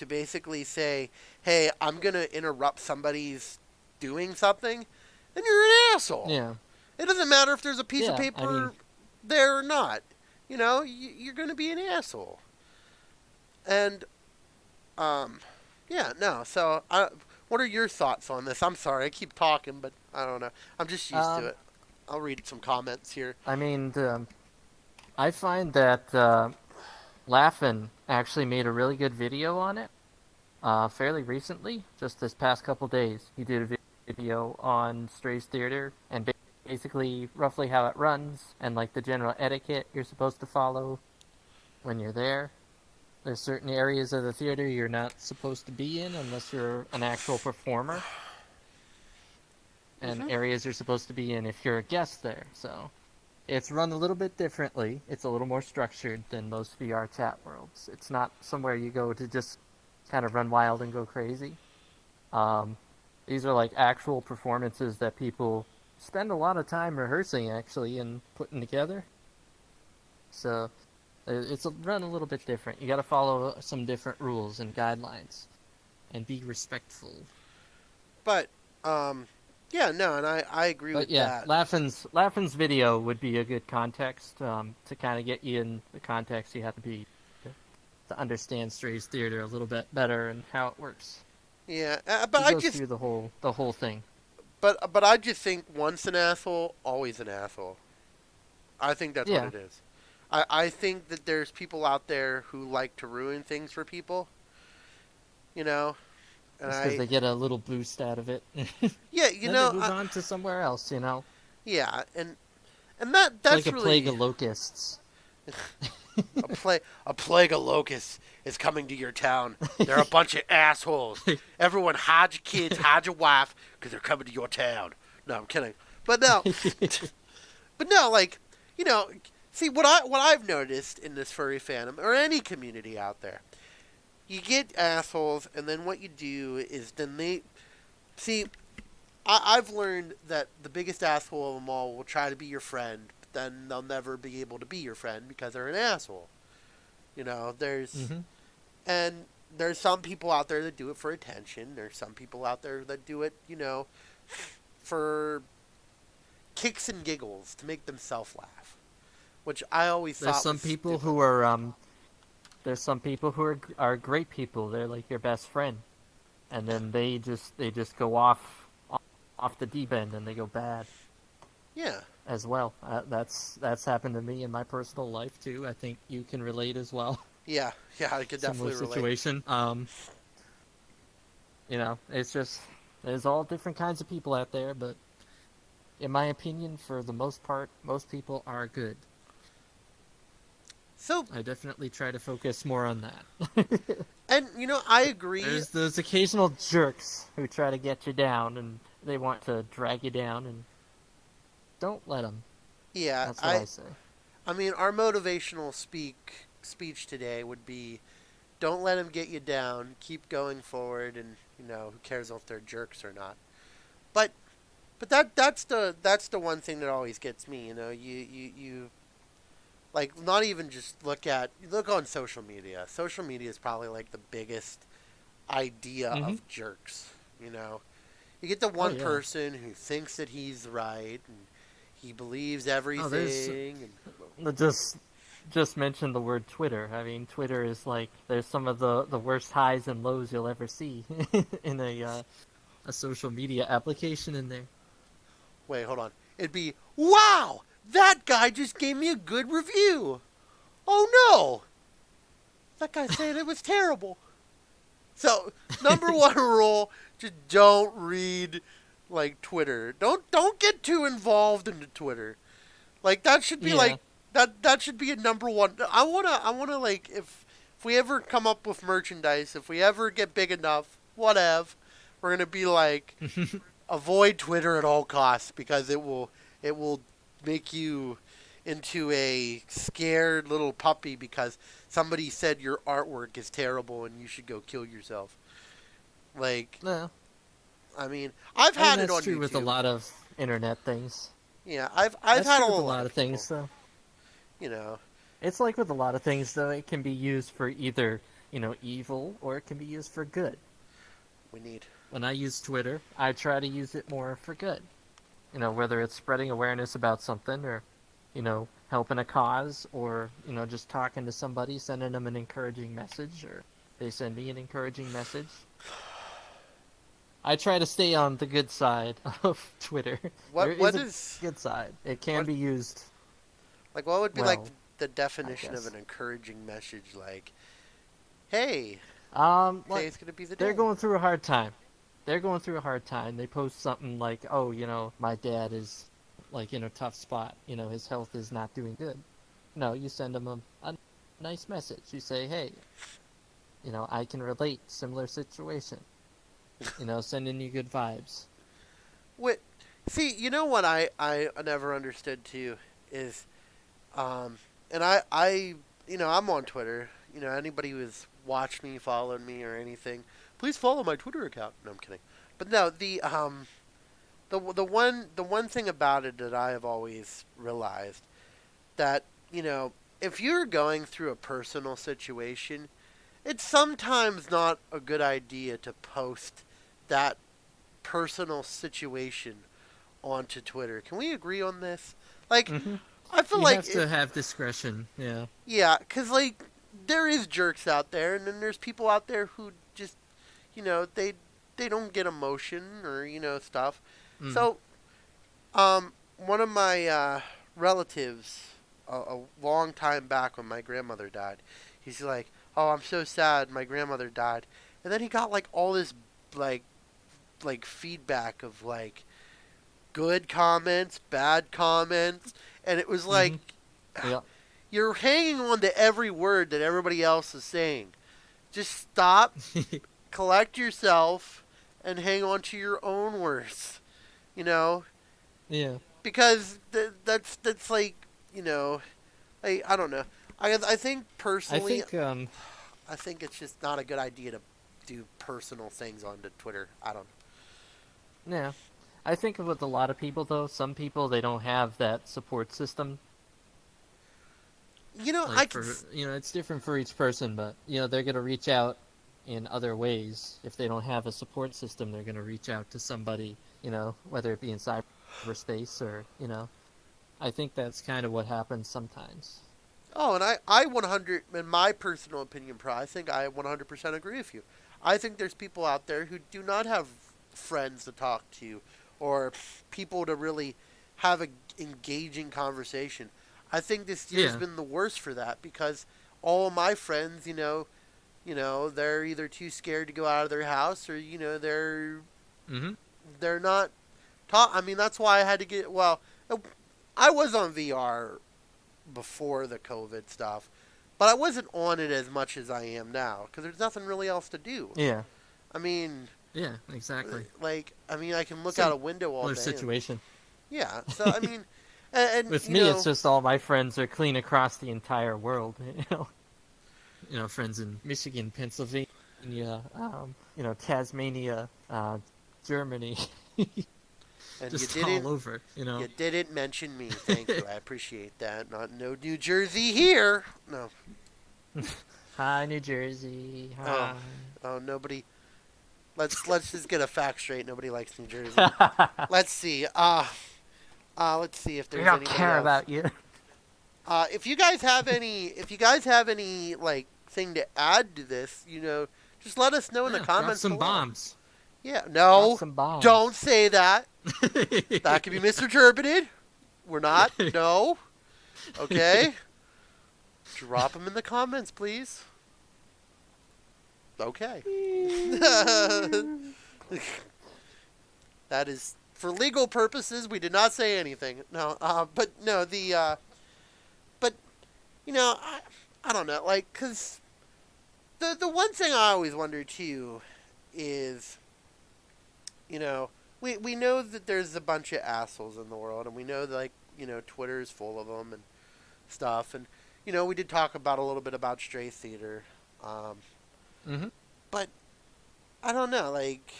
basically say, hey, I'm going to interrupt somebody's doing something, then you're an asshole.
Yeah.
It doesn't matter if there's a piece of
Yeah,
paper
I mean-
there or not. You know, you're going to be an asshole. And, yeah, no. So, what are your thoughts on this? I'm sorry, I keep talking, but I don't know. I'm just used to it. I'll read some comments here.
I mean, I find that Laughin actually made a really good video on it fairly recently, just this past couple days. He did a video on Stray's Theater and basically roughly how it runs and like the general etiquette you're supposed to follow when you're there. There's certain areas of the theater you're not supposed to be in unless you're an actual performer. And areas you're supposed to be in if you're a guest there. So it's run a little bit differently. It's a little more structured than most VR chat worlds. It's not somewhere you go to just kind of run wild and go crazy. These are like actual performances that people spend a lot of time rehearsing actually and putting together. So it's run a little bit different. You got to follow some different rules and guidelines and be respectful.
But, yeah, no, and I agree with that.
Laughin's video would be a good context to kind of get you in the context you have to be to understand Stray's Theater a little bit better and how it works.
Yeah, but
He
I
goes
just
through the whole thing.
but I just think once an asshole, always an asshole. I think that's what
Yeah,
it is. I think that there's people out there who like to ruin things for people, you know, and
just because they get a little boost out of it,
yeah,
then they move on to somewhere else.
yeah, and
It's like
that's
a plague
really
of locusts.
a plague of locusts is coming to your town. They're a bunch of assholes. Everyone hide your kids, hide your wife, because they're coming to your town. No, I'm kidding. But no, but no, like, you know, see what I've noticed in this furry fandom or any community out there, you get assholes, and then what you do is then they see. I've learned that the biggest asshole of them all will try to be your friend, but then they'll never be able to be your friend because they're an asshole. You know,
Hmm.
and there's some people out there that do it for attention. There's some people out there that do it, for kicks and giggles to make themselves laugh, which I always
There's
thought
some
was
people
stupid.
who are there's some people who are great people. They're like your best friend, and then they just go off the deep end and they go bad
Yeah,
as well. That's happened to me in my personal life too. I think you can relate as well.
yeah, yeah. I could
Similar
definitely relate.
situation. It's just there's all different kinds of people out there, but in my opinion, for the most part, most people are good.
So,
I definitely try to focus more on that.
and I agree.
There's those occasional jerks who try to get you down and they want to drag you down, and don't let them.
Yeah,
That's what I say.
I mean, our motivational speech today would be, don't let them get you down. Keep going forward, and who cares if they're jerks or not. But that's the one thing that always gets me. You like not even just look on social media. Social media is probably like the biggest idea
Mhm.
of jerks. You get the
Oh
one
yeah.
person who thinks that he's right and he believes
Oh, there's
everything. And
just mention the word Twitter. I mean, Twitter is like there's some of the worst highs and lows you'll ever see in a social media application in there.
wait, hold on. It'd be, wow, that guy just gave me a good review. Oh no, that guy said it was terrible. So number one rule: just don't read like Twitter. Don't get too involved into Twitter. Like that should be
Yeah.
like that should be a number one. I wanna like if we ever come up with merchandise, if we ever get big enough, whatever, we're gonna be like avoid Twitter at all costs because it will make you into a scared little puppy because somebody said your artwork is terrible and you should go kill yourself. Like,
No,
I mean, I've
I mean
had it
that's
on
true
YouTube.
with a lot of internet things.
Yeah, I've
That's
had
true
a
with a
lot
lot of
people,
things, though.
you know.
It's like with a lot of things, though. It can be used for either evil or it can be used for good.
We need.
When I use Twitter, I try to use it more for good. Whether it's spreading awareness about something or, helping a cause or, just talking to somebody, sending them an encouraging message or they send me an encouraging message. I try to stay on the good side of Twitter.
What
There
what
is
is
a good side. It can
what
be used
like what would be like
well,
the definition of
guess.
an encouraging message? Like, hey,
Like
today's gonna be the
they're
day.
going through a hard time. They're going through a hard time. They post something like, "Oh, my dad is like in a tough spot. His health is not doing good." No, you send them a nice message. You say, "Hey, I can relate. Similar situation. Sending you good vibes."
What? See, you know what I never understood too is, and I'm on Twitter. Anybody who's watched me, followed me, or anything, please follow my Twitter account. No, I'm kidding. But no, the one thing about it that I have always realized that if you're going through a personal situation, it's sometimes not a good idea to post that personal situation onto Twitter. Can we agree on this? Like,
Hmm.
I feel
You
like
have to have discretion. Yeah.
yeah, because like there is jerks out there, and then there's people out there who just they they don't get emotion or stuff.
Mm.
So one of my relatives a long time back when my grandmother died, he's like, "Oh, I'm so sad. My grandmother died," and then he got like all this like feedback of like good comments, bad comments, and it was like
Yeah.
you're hanging on to every word that everybody else is saying. Just stop, collect yourself, and hang on to your own words. You know,
Yeah.
because that's like I don't know. I think
I
personally,
think
I think it's just not a good idea to do personal things onto Twitter. I don't.
yeah. I think with a lot of people though, some people they don't have that support system.
I
Like
can.
it's different for each person, but they're gonna reach out in other ways. If they don't have a support system, they're gonna reach out to somebody, whether it be in cyberspace or I think that's kind of what happens sometimes.
Oh, and I 100, in my personal opinion, I think I 100% agree with you. I think there's people out there who do not have friends to talk to or people to really have a engaging conversation. I think this year's
Yeah.
been the worst for that because all of my friends, they're either too scared to go out of their house or
Mm-hmm.
they're not I mean, that's why I had to get I was on VR before the COVID stuff, but I wasn't on it as much as I am now because there's nothing really else to do.
Yeah.
I mean,
Yeah. Exactly.
I can look
Sim-
out a window all
Similar
day.
situation.
Yeah, so I mean, and
With me, it's just all my friends are clean across the entire world. Friends in Michigan, Pennsylvania, Tasmania, Germany,
and
just
you didn't
all over.
you didn't mention me. Thank you, I appreciate that. No New Jersey here. No,
Hi, New Jersey. Hi.
oh nobody. Let's just get a fact straight. Nobody likes New Jersey. Let's see. Let's see if there's
We don't
anybody
care
else.
about you.
If you guys have any like thing to add to this, just let us know in the
Yeah,
comments.
drop some
below.
bombs.
Yeah, no,
Drop some bombs.
don't say that. That could be misinterpreted. We're not. No. Okay. Drop them in the comments, please. Okay. That is for legal purposes. We did not say anything. No. But no. But I don't know. Like, cause the one thing I always wonder too is, we know that there's a bunch of assholes in the world, and we know that, like, Twitter is full of them and stuff, and we did talk about a little bit about Stray Theater,
Mm-hmm.
but I don't know, like,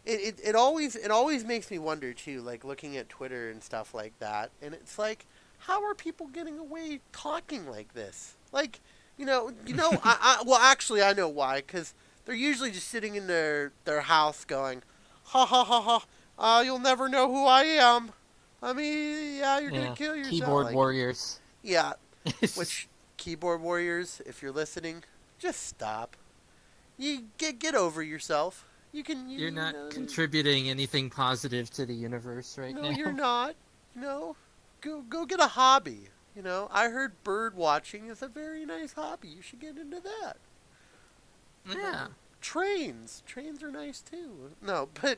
it always makes me wonder too, like looking at Twitter and stuff like that, and it's like, how are people getting away talking like this? Like, well, actually, I know why, because they're usually just sitting in their house going, ha ha ha ha, you'll never know who I am. I mean, yeah, you're gonna kill yourself.
Keyboard
like,
warriors.
Yeah, which keyboard warriors, if you're listening, just stop. You get over yourself.
You're not contributing anything positive to the universe right
No,
now.
you're not. Go get a hobby. I heard bird watching is a very nice hobby. You should get into that.
Yeah.
Trains are nice too. No, but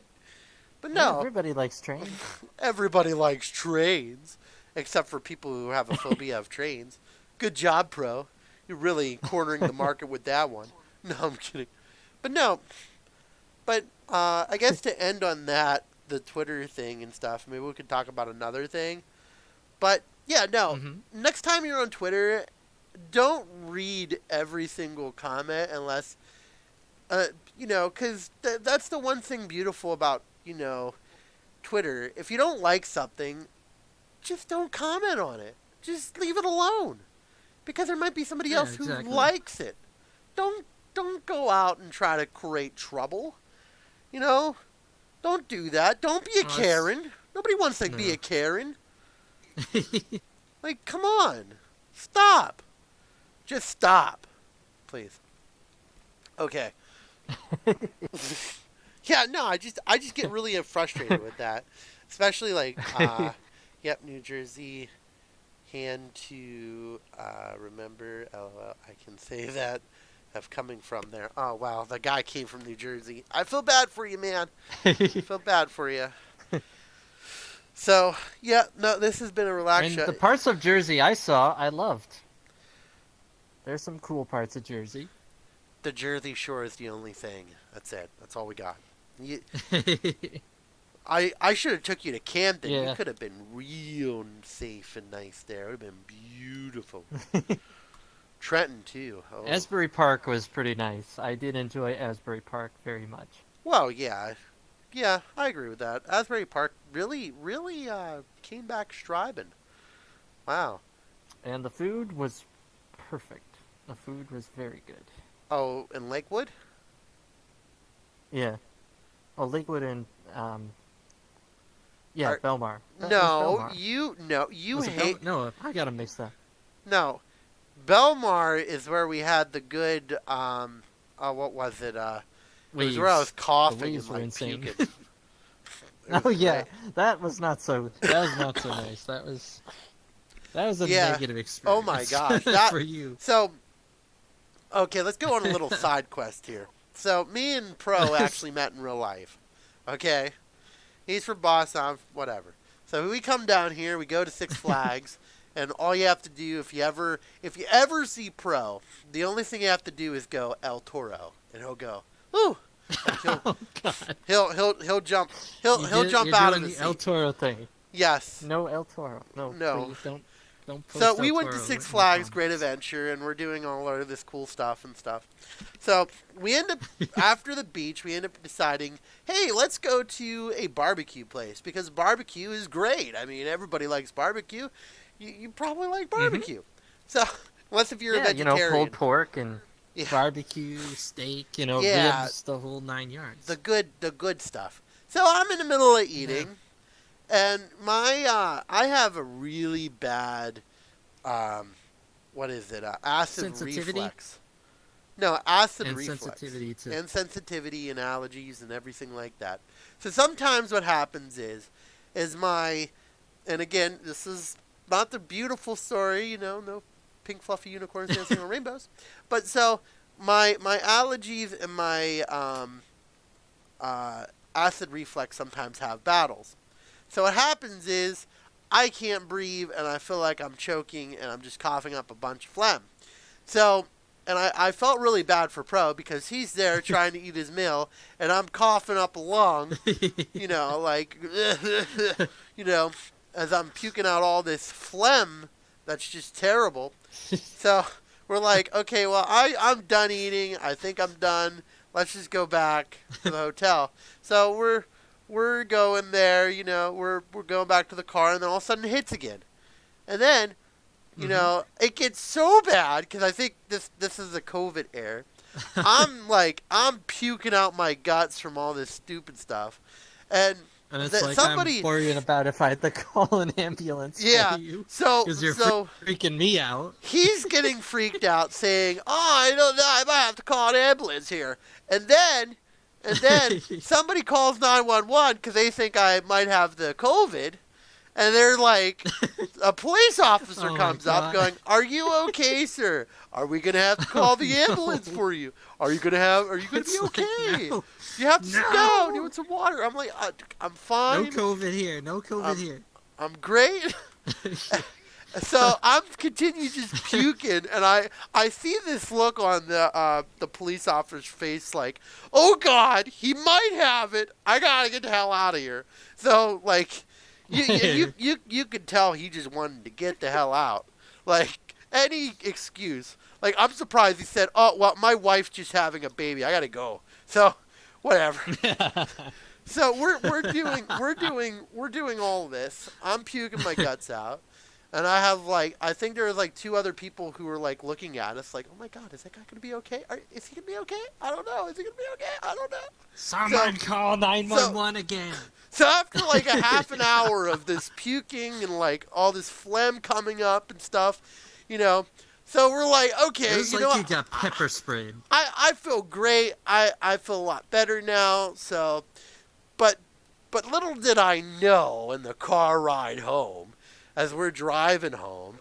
Yeah,
no.
everybody likes trains.
Everybody likes trains, except for people who have a phobia of trains. Good job, Pro. You're really cornering the market with that one. No, I'm kidding. But no. But I guess to end on that, the Twitter thing and stuff, maybe we could talk about another thing. But yeah, no.
Mm-hmm.
Next time you're on Twitter, don't read every single comment unless, because that's the one thing beautiful about, Twitter. If you don't like something, just don't comment on it. Just leave it alone. Because there might be somebody else who likes it. Don't go out and try to create trouble. Don't do that. Don't be a Karen. Nobody wants to be a Karen. Like, come on. Stop. Just stop. Please. Okay. Yeah, no, I just get really frustrated with that, especially like, yep, New Jersey, hand to remember. LOL, I can say that of coming from there. Oh wow, the guy came from New Jersey. I feel bad for you, man. I feel bad for you. So yeah, no, this has been a relaxed
And
show.
the parts of Jersey I saw, I loved. There's some cool parts of Jersey.
The Jersey Shore is the only thing. That's it. That's all we got. You, I should have took you to Camden.
Yeah.
You could have been real safe and nice there. It would have been beautiful. Trenton too. Oh.
Asbury Park was pretty nice. I did enjoy Asbury Park very much.
Well, yeah, yeah, I agree with that. Asbury Park really came back striving. Wow.
And the food was perfect. The food was very good.
Oh, in Lakewood?
Yeah. Oh, Lakewood and yeah,
Are-
Belmar. That was
No,
Belmar.
you
Was it
hate.
No, I got them mixed up.
No, Belmar is where we had the good. What was it? It was where I was coughing
waves
and
were
like
insane.
puking.
Oh yeah, that was not so nice. That was a
Yeah.
negative experience.
Oh my gosh, that-
for you.
So, okay, let's go on a little side quest here. So, me and Pro actually met in real life. Okay, he's from Boston, I'm whatever. So we come down here, we go to Six Flags, and all you have to do if you ever see Pro, the only thing you have to do is go El Toro, and he'll go, ooh. And
Oh god.
he'll jump jump out of
the
his seat.
El Toro thing.
Yes.
No El Toro. No.
No.
Please don't post
So
El
we went to
Toro
Six
in the
Flags
comments.
Great Adventure, and we're doing all of this cool stuff and stuff. So we end up after the beach, we end up deciding, hey, let's go to a barbecue place because barbecue is great. I mean, everybody likes barbecue. You probably like barbecue. So unless if you're a
Yeah,
vegetarian,
pulled pork and
Yeah.
barbecue, steak,
Yeah.
ribs, the whole 9 yards.
the good stuff. So I'm in the middle of eating, and my I have a really bad what is it? Acid
Sensitivity?
reflux. No, acid
And
reflux.
sensitivity to
And sensitivity and allergies and everything like that. So sometimes what happens is and again, this is not the beautiful story, no pink fluffy unicorns dancing on rainbows, but so my allergies and my acid reflux sometimes have battles. So what happens is I can't breathe and I feel like I'm choking and I'm just coughing up a bunch of phlegm. So, and I felt really bad for Pro because he's there trying to eat his meal and I'm coughing up a lung, like, as I'm puking out all this phlegm that's just terrible. So we're like, okay, well, I'm done eating. I think I'm done. Let's just go back to the hotel. So we're going there, we're going back to the car, and then all of a sudden it hits again. And then, it gets so bad, because I think this is a COVID air. I'm puking out my guts from all this stupid stuff. And
And
that
it's like
somebody-
I'm worrying about if I had to call an ambulance
Yeah,
for you.
so
Because you're freaking me out.
he's getting freaked out saying, I don't know, I might have to call an ambulance here. And then somebody calls 911 because they think I might have the COVID. And they're like, a police officer
Oh my
comes up
God.
going, are you okay, sir? Are we going to have to call the ambulance for you? Are you going to be okay?
No,
You have to sit
No.
down. You want some water? I'm like, I'm
no
fine.
COVID here. No COVID here.
I'm great. So I'm continue just puking, and I see this look on the police officer's face, like, oh God, he might have it. I gotta get the hell out of here. So like, you could tell he just wanted to get the hell out. Like any excuse. Like I'm surprised he said, oh well, my wife's just having a baby. I gotta go. So whatever. So we're doing all of this. I'm puking my guts out. And I have I think there was two other people who were looking at us like, oh my God, is that guy gonna be okay? Is he gonna be okay? I don't know. Is he gonna be okay? I don't know.
Someone call 911 again.
So after a half an hour of this puking and all this phlegm coming up and stuff, So we're like, okay,
It was
you know
like
what?
you got pepper sprayed.
I feel great. I feel a lot better now. So, but little did I know in the car ride home, as we're driving home,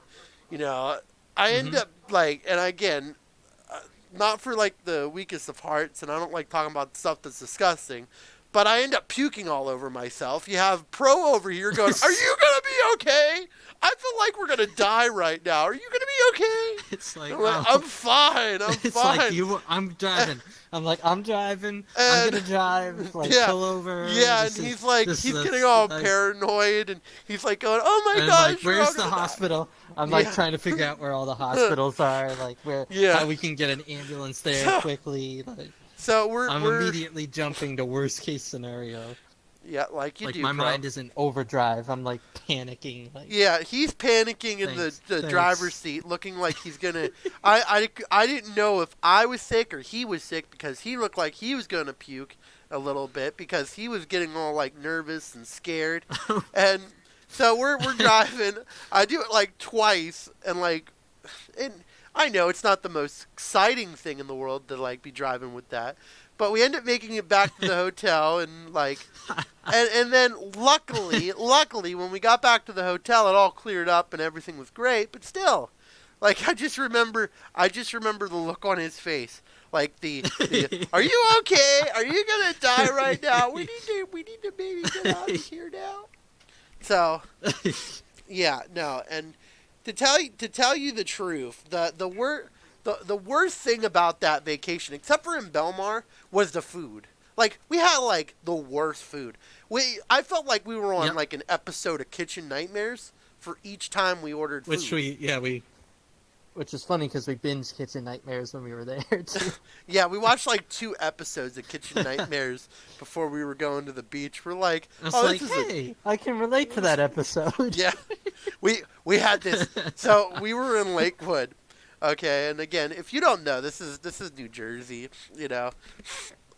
you know, I end up like, and again, not for like the weakest of hearts, and I don't like talking about stuff that's disgusting, but I end up puking all over myself. You have Pro over here going, "Are you gonna be okay? I feel like we're gonna die right now. Are you gonna be okay?"
It's like,
I'm like, "I'm fine. I'm
it's
fine."
like I'm driving. I'm like, I'm driving. I'm
And-
gonna drive. Like,
yeah,
pull over.
Yeah, and
This is-
he's like,
this
he's
is-
getting all
I-
paranoid, and he's like going, "Oh my
And
gosh,
like,
we're all
where's the
gonna die."
hospital? I'm like
Yeah.
trying to figure out where all the hospitals are, like
Yeah.
how we can get an ambulance there quickly. Like,
So
I'm
we're
immediately jumping to worst case scenario.
yeah, like you
Like
do.
my
Pro.
mind is in overdrive. I'm like panicking. Like,
Yeah, he's panicking in
Thanks,
the
thanks.
driver's seat, looking like he's gonna. I didn't know if I was sick or he was sick because he looked like he was gonna puke a little bit because he was getting all like nervous and scared, and so we're driving. I do it like twice, and like, and I know it's not the most exciting thing in the world to like be driving with that, but we end up making it back to the hotel and like. And then luckily when we got back to the hotel, it all cleared up and everything was great. But still, like I just remember the look on his face, like the "Are you okay? Are you gonna die right now? We need to maybe get out of here now." So yeah, no, and to tell you the truth, the worst thing about that vacation, except for in Belmar, was the food. Like we had like the worst food. I felt like we were on
Yep.
like an episode of Kitchen Nightmares for each time we ordered food.
Which is funny because we binged Kitchen Nightmares when we were there too.
Yeah, we watched like 2 episodes of Kitchen Nightmares before we were going to the beach. We're like,
I was
oh,
like,
this is
hey, I can relate to that episode.
yeah. We had this. So we were in Lakewood, okay. And again, if you don't know, this is New Jersey. You know,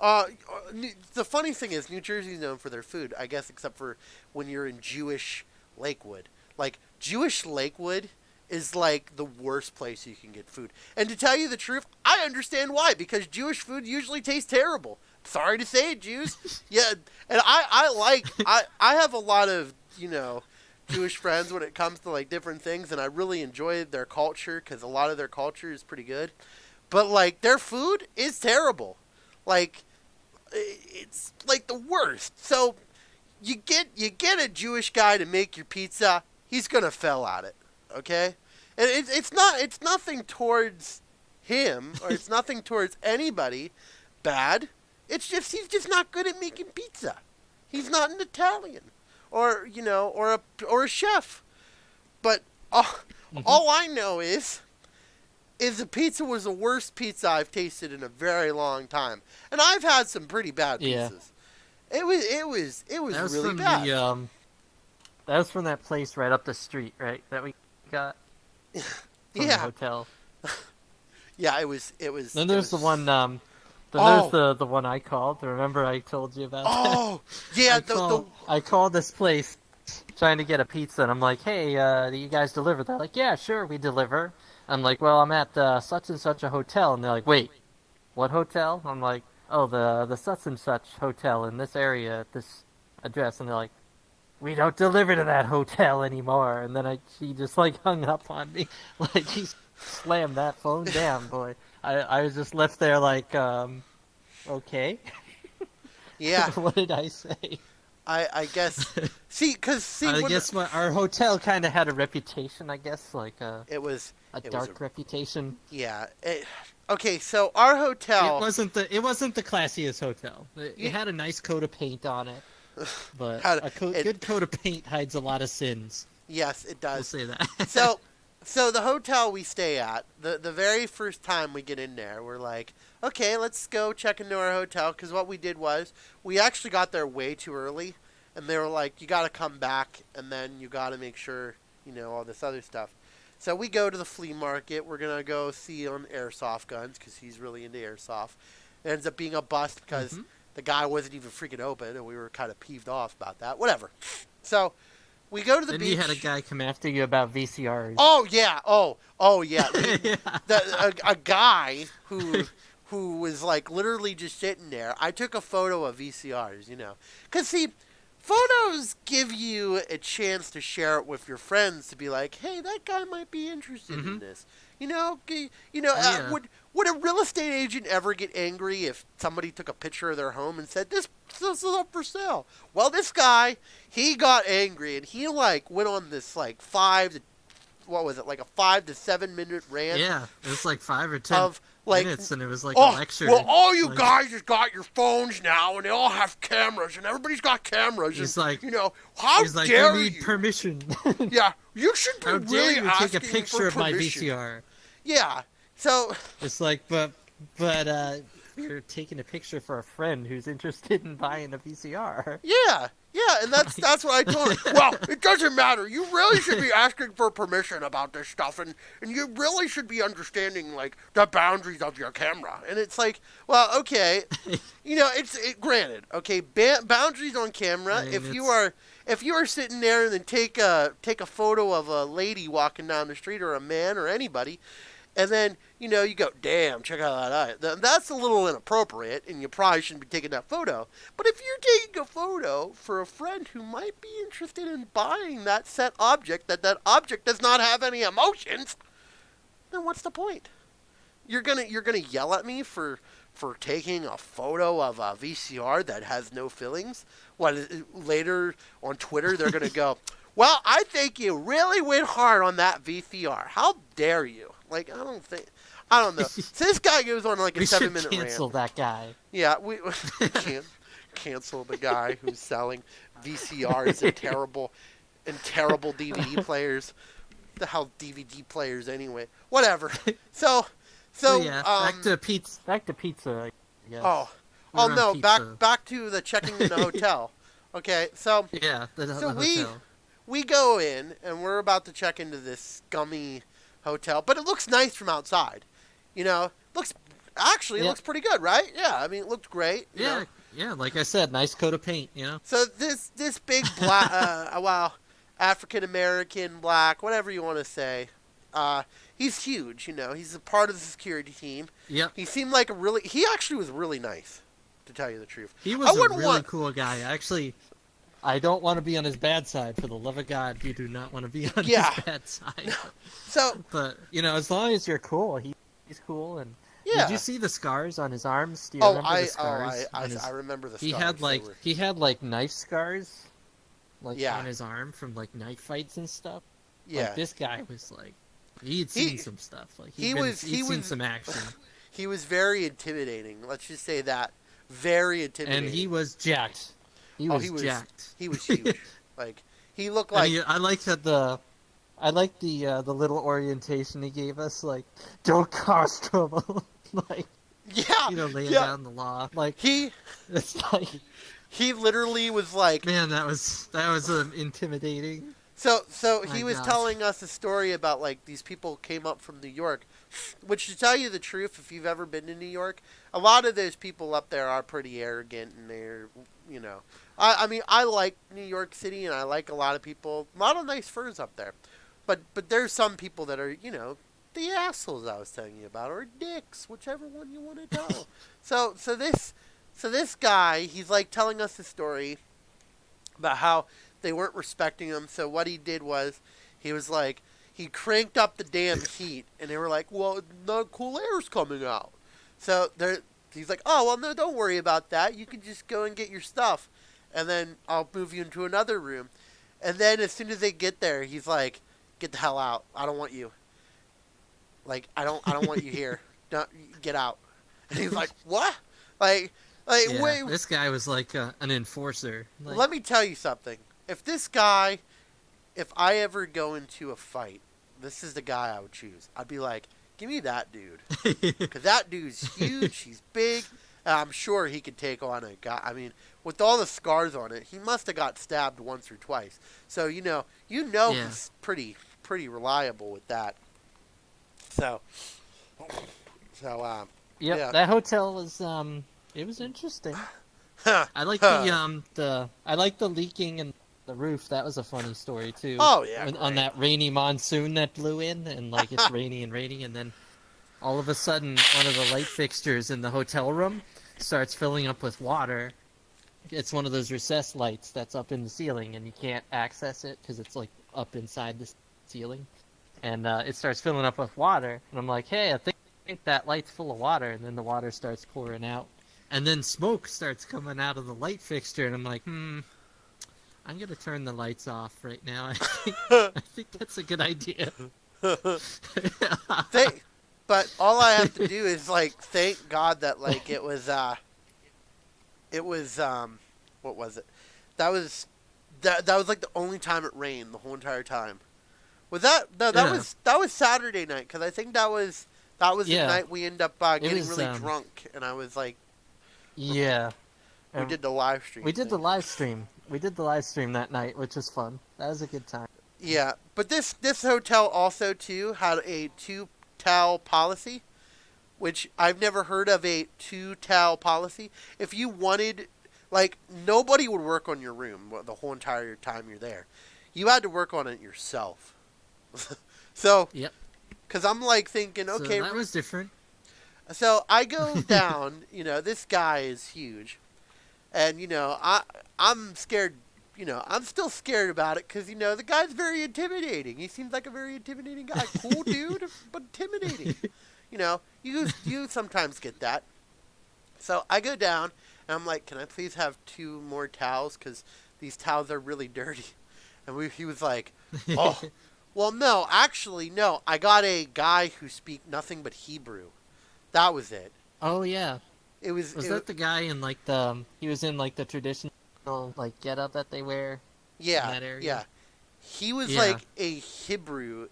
the funny thing is New Jersey is known for their food, I guess, except for when you're in Jewish Lakewood. Like Jewish Lakewood is like the worst place you can get food. And to tell you the truth, I understand why, because Jewish food usually tastes terrible. Sorry to say it, Jews. Yeah, and I have a lot of, you know, Jewish friends when it comes to like different things, and I really enjoy their culture because a lot of their culture is pretty good. But like their food is terrible. Like it's like the worst. So you get a Jewish guy to make your pizza, he's gonna fail at it. Okay, and it's nothing towards him or it's nothing towards anybody bad. It's just he's just not good at making pizza. He's not an Italian, or you know, or a chef. But all I know is the pizza was the worst pizza I've tasted in a very long time, and I've had some pretty bad pizzas. It was
That was
really
from
bad.
that was from that place right up the street, right? That we got from the
Yeah,
hotel.
yeah. It was.
Then there's the one. Then
Oh.
there's the one I called. Remember I told you about that?
Oh, yeah.
I called this place trying to get a pizza, and I'm like, hey, do you guys deliver? They're like, yeah, sure, we deliver. I'm like, well, I'm at such and such a hotel, and they're like, wait, what hotel? I'm like, oh, the such and such hotel in this area at this address, and they're like, we don't deliver to that hotel anymore. And then she just like hung up on me, like he slammed that phone down, boy. I was just left there like, okay.
Yeah,
What did I say?
I guess. See,
I guess our hotel kind of had a reputation, I guess, like
it was
a
it
dark
was
reputation.
yeah. Okay, so our hotel.
It wasn't the classiest hotel. It had a nice coat of paint on it, but good coat of paint hides a lot of sins.
Yes, it
We'll
does.
say that.
So the hotel we stay at, the very first time we get in there, we're like, okay, let's go check into our hotel, because what we did was, we actually got there way too early, and they were like, you got to come back, and then you got to make sure, you know, all this other stuff. So we go to the flea market, we're going to go see on airsoft guns, because he's really into airsoft. It ends up being a bust, because the guy wasn't even freaking open, and we were kind of peeved off about that. Whatever. So We go to the
Then
beach.
you had a guy come after you about VCRs.
Oh yeah. Oh yeah.
Yeah.
A guy who was like literally just sitting there. I took a photo of VCRs, because see, photos give you a chance to share it with your friends to be like, hey, that guy might be interested in this.
Yeah.
Would a real estate agent ever get angry if somebody took a picture of their home and said this is up for sale? Well, this guy, he got angry and he like went on this like 5 to 7 minute rant
Yeah, it was like 5 or 10
of like,
minutes, and it was like
oh,
a lecture.
well, all you
Like,
guys has got your phones now, and they all have cameras, and everybody's got cameras.
He's
and,
like,
how
he's like,
dare
you need
you?
permission.
Yeah, you should be
How
really
dare you
asking
take a picture
for
of my
permission.
VCR?
Yeah, so
It's like, but you're taking a picture for a friend who's interested in buying a VCR.
yeah, and that's what I told him. Well, it doesn't matter. You really should be asking for permission about this stuff, and you really should be understanding like the boundaries of your camera. And it's like, well, okay, granted, okay, boundaries on camera.
I mean,
if you are sitting there and then take a photo of a lady walking down the street or a man or anybody, and then, you go, damn, check out that eye. That's a little inappropriate, and you probably shouldn't be taking that photo. But if you're taking a photo for a friend who might be interested in buying that set object, that object does not have any emotions, then what's the point? You're gonna yell at me for taking a photo of a VCR that has no feelings? Later on Twitter they're gonna go, well, I think you really went hard on that VCR. How dare you? Like, I don't know. So this guy goes on like a
We
7-minute
should
rant.
cancel that guy.
Yeah, we can't cancel the guy who's selling VCRs and terrible DVD players. The hell DVD players anyway? Whatever. So
yeah, back to pizza. Back to pizza. I guess.
oh
We were on
no,
pizza.
back to the checking in the hotel. Okay, so
Yeah, the
we-
hotel.
we go in and we're about to check into this scummy hotel, but it looks nice from outside. Looks pretty good, right? Yeah, I mean, it looked great. you know.
Yeah, like I said, nice coat of paint,
So this big black, African American, black, whatever you want to say, he's huge. He's a part of the security team.
Yep.
He seemed like he actually was really nice, to tell you the truth.
He
I
was a
wouldn't
really
want-
cool guy. Actually, I don't want to be on his bad side. For the love of God, you do not want to be on
Yeah.
his bad side.
So
But, as long as you're cool, he's cool. And
yeah.
did you see the scars on his arms? Do you remember the scars? on his...
I remember the
He
scars.
had
They were-
he had like knife scars, like
Yeah.
on his arm from like knife fights and stuff.
yeah.
Like this guy was like, he'd seen some stuff. Like
he
he'd
was
seen some action,
He was very intimidating. Let's just say that. Very intimidating.
and he was jacked. He
Oh,
was
he was-
jacked.
He was huge. Like he looked
And
like
I like that I like the little orientation he gave us. Like, don't cause trouble. Like,
yeah.
laying
yeah.
down the law. Like,
He
it's like,
he literally was like
man, that was intimidating.
so
My
he was
gosh.
telling us a story about like these people came up from New York, which to tell you the truth, if you've ever been to New York, a lot of those people up there are pretty arrogant and they're I mean I like New York City and I like a lot of people, a lot of nice furs up there, but there's some people that are the assholes I was telling you about, or dicks, whichever one you want to tell. so this guy, he's like telling us a story about how they weren't respecting him. So what he did was, he was like, he cranked up the damn heat, and they were like, well, the cool air's coming out. So he's like, oh, well, no, don't worry about that. You can just go and get your stuff, and then I'll move you into another room. And then as soon as they get there, he's like, get the hell out. I don't want you. Like, I don't want you here. Don't get out. And he's like, what? Like,
Yeah,
wait.
this guy was like an enforcer. Like,
Let me tell you something. If I ever go into a fight, this is the guy I would choose. I'd be like, give me that dude. Because that dude's huge, he's big, and I'm sure he could take on a guy. I mean, with all the scars on it, he must have got stabbed once or twice. So,
Yeah.
he's pretty reliable with that. So,
Yep,
yeah.
that hotel was it was interesting. I like the leaking and the roof. That was a funny story too.
Oh, yeah,
On
great.
that rainy monsoon that blew in, and like it's rainy and rainy, and then all of a sudden one of the light fixtures in the hotel room starts filling up with water. It's one of those recessed lights that's up in the ceiling, and you can't access it because it's like up inside the ceiling. And it starts filling up with water, and I'm like, hey, I think that light's full of water, and then the water starts pouring out. And then smoke starts coming out of the light fixture, and I'm like, I'm gonna turn the lights off right now. I think that's a good idea.
But all I have to do is like thank God that like it was what was it? That was like the only time it rained the whole entire time. Was that no? That was Saturday night because I think that was the night we ended up getting really drunk, and I was like,
yeah,
we did the live stream.
We did the live stream. We did the live stream that night, which was fun. That was a good time.
Yeah, but this hotel also too had a 2-towel policy, which I've never heard of a 2-towel policy. If you wanted, like, nobody would work on your room the whole entire time you're there. You had to work on it yourself. So,
yep.
Because I'm like thinking, okay,
so that was different.
So I go down. This guy is huge, and I'm scared. I'm still scared about it because the guy's very intimidating. He seems like a very intimidating guy. Cool dude, but intimidating. You sometimes get that. So I go down and I'm like, can I please have 2 more towels because these towels are really dirty? And he was like, oh, well, no, actually, no. I got a guy who speaks nothing but Hebrew. That was it.
Oh yeah.
Was
that the guy in like he was in like the traditional like getup that they wear?
Yeah.
In that area?
Yeah. He was like a Hebrew,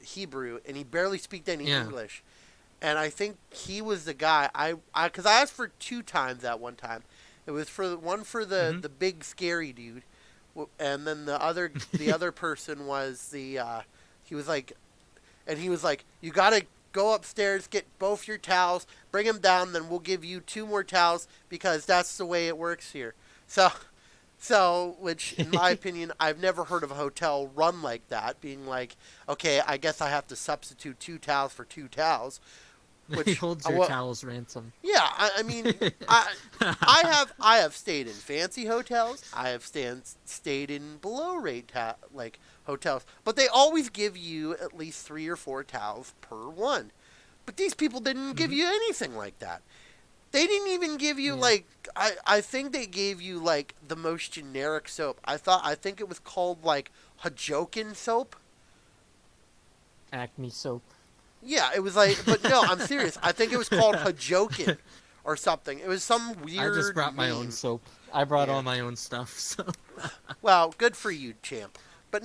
and he barely spoke any English. And I think he was the guy. Because I asked for 2 times at one time. It was for the big scary dude, and then the other person was he was like, you gotta go upstairs, get both your towels, bring them down, then we'll give you 2 more towels because that's the way it works here. So, which in my opinion, I've never heard of a hotel run like that, being like, okay, I guess I have to substitute 2 towels for 2 towels. Which
he holds your towels ransom.
Yeah, I mean, I have stayed in fancy hotels. I have stayed in below rate hotels, but they always give you at least 3 or 4 towels per one. But these people didn't give you anything like that. They didn't even give you I think they gave you like the most generic soap. I think it was called like Hajoken soap.
Acme soap.
Yeah, it was like, but no, I'm serious. I think it was called Hajoken or something. It was some weird.
I just brought my own soap. I brought all my own stuff. So.
Well, good for you, champ. But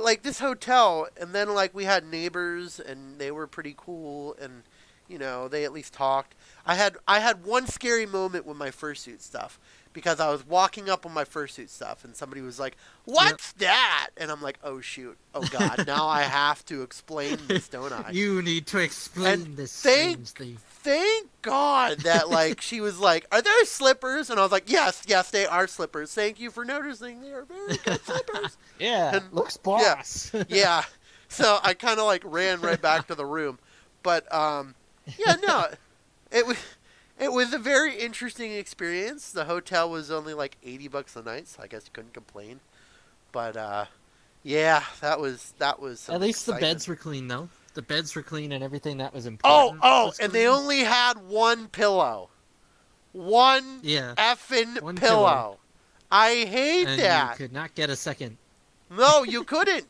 like this hotel, and then like we had neighbors, and they were pretty cool, and they at least talked. I had one scary moment with my fursuit stuff. Because I was walking up on my fursuit stuff, and somebody was like, "What's that?" And I'm like, "Oh shoot! Oh god! Now I have to explain this, don't I?"
You need to explain this
strange
thing.
Thank God that like she was like, "Are there slippers?" And I was like, "Yes, they are slippers. Thank you for noticing. They are very good slippers."
Yeah,
and,
looks boss.
Yeah. So I kind of like ran right back to the room, but It was a very interesting experience. The hotel was only like $80 a night, so I guess you couldn't complain. But that was
At least
excitement.
the beds were clean though. The beds were clean and everything that was important.
Oh, and they only had 1 pillow. One effing pillow. I hate
and
that.
You could not get a second.
No, you couldn't.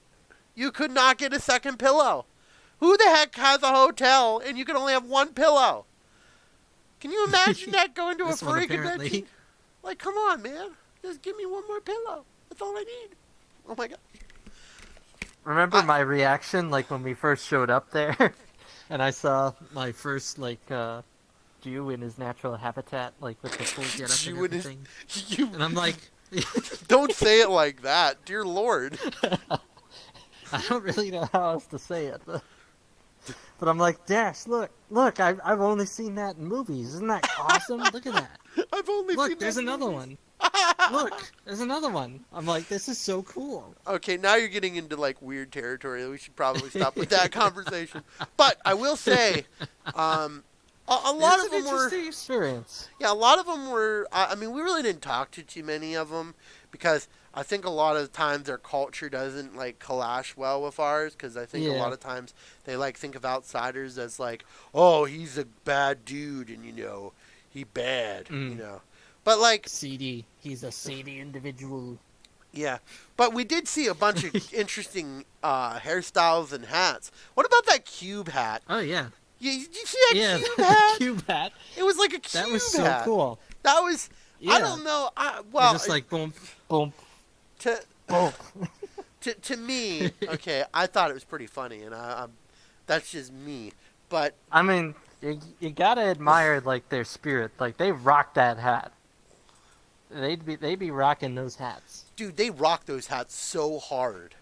You could not get a second pillow. Who the heck has a hotel and you can only have 1 pillow? Can you imagine that going to a furry convention? Like, come on, man. Just give me 1 more pillow. That's all I need. Oh, my God.
Remember my reaction, like, when we first showed up there? And I saw my first, like, Jew in his natural habitat, like, with the full getup and everything. And I'm like...
Don't say it like that. Dear Lord.
I don't really know how else to say it. But I'm like, Dash, look, I've only seen that in movies. Isn't that awesome? Look at that.
I've only seen that
there's another one. Look, there's another one. I'm like, this is so cool.
Okay, now you're getting into like weird territory. We should probably stop with that conversation. But I will say, a lot of them were.
Interesting experience.
Yeah, a lot of them were. I mean, we really didn't talk to too many of them because I think a lot of times their culture doesn't like clash well with ours. Because I think a lot of times they like think of outsiders as like, oh, he's a bad dude, and he bad, But like,
CD, he's a CD individual.
yeah, but we did see a bunch of interesting hairstyles and hats. What about that cube hat?
Oh yeah.
You see that cube hat?
Cube hat.
It was like a cube hat.
That was so cool.
That was.
Yeah.
I don't know.
You're just like boom, boom,
to
boom.
to me, okay, I thought it was pretty funny, and that's just me. But
I mean, you gotta admire like their spirit. Like they rock that hat. They'd be rocking those hats.
dude, they rock those hats so hard.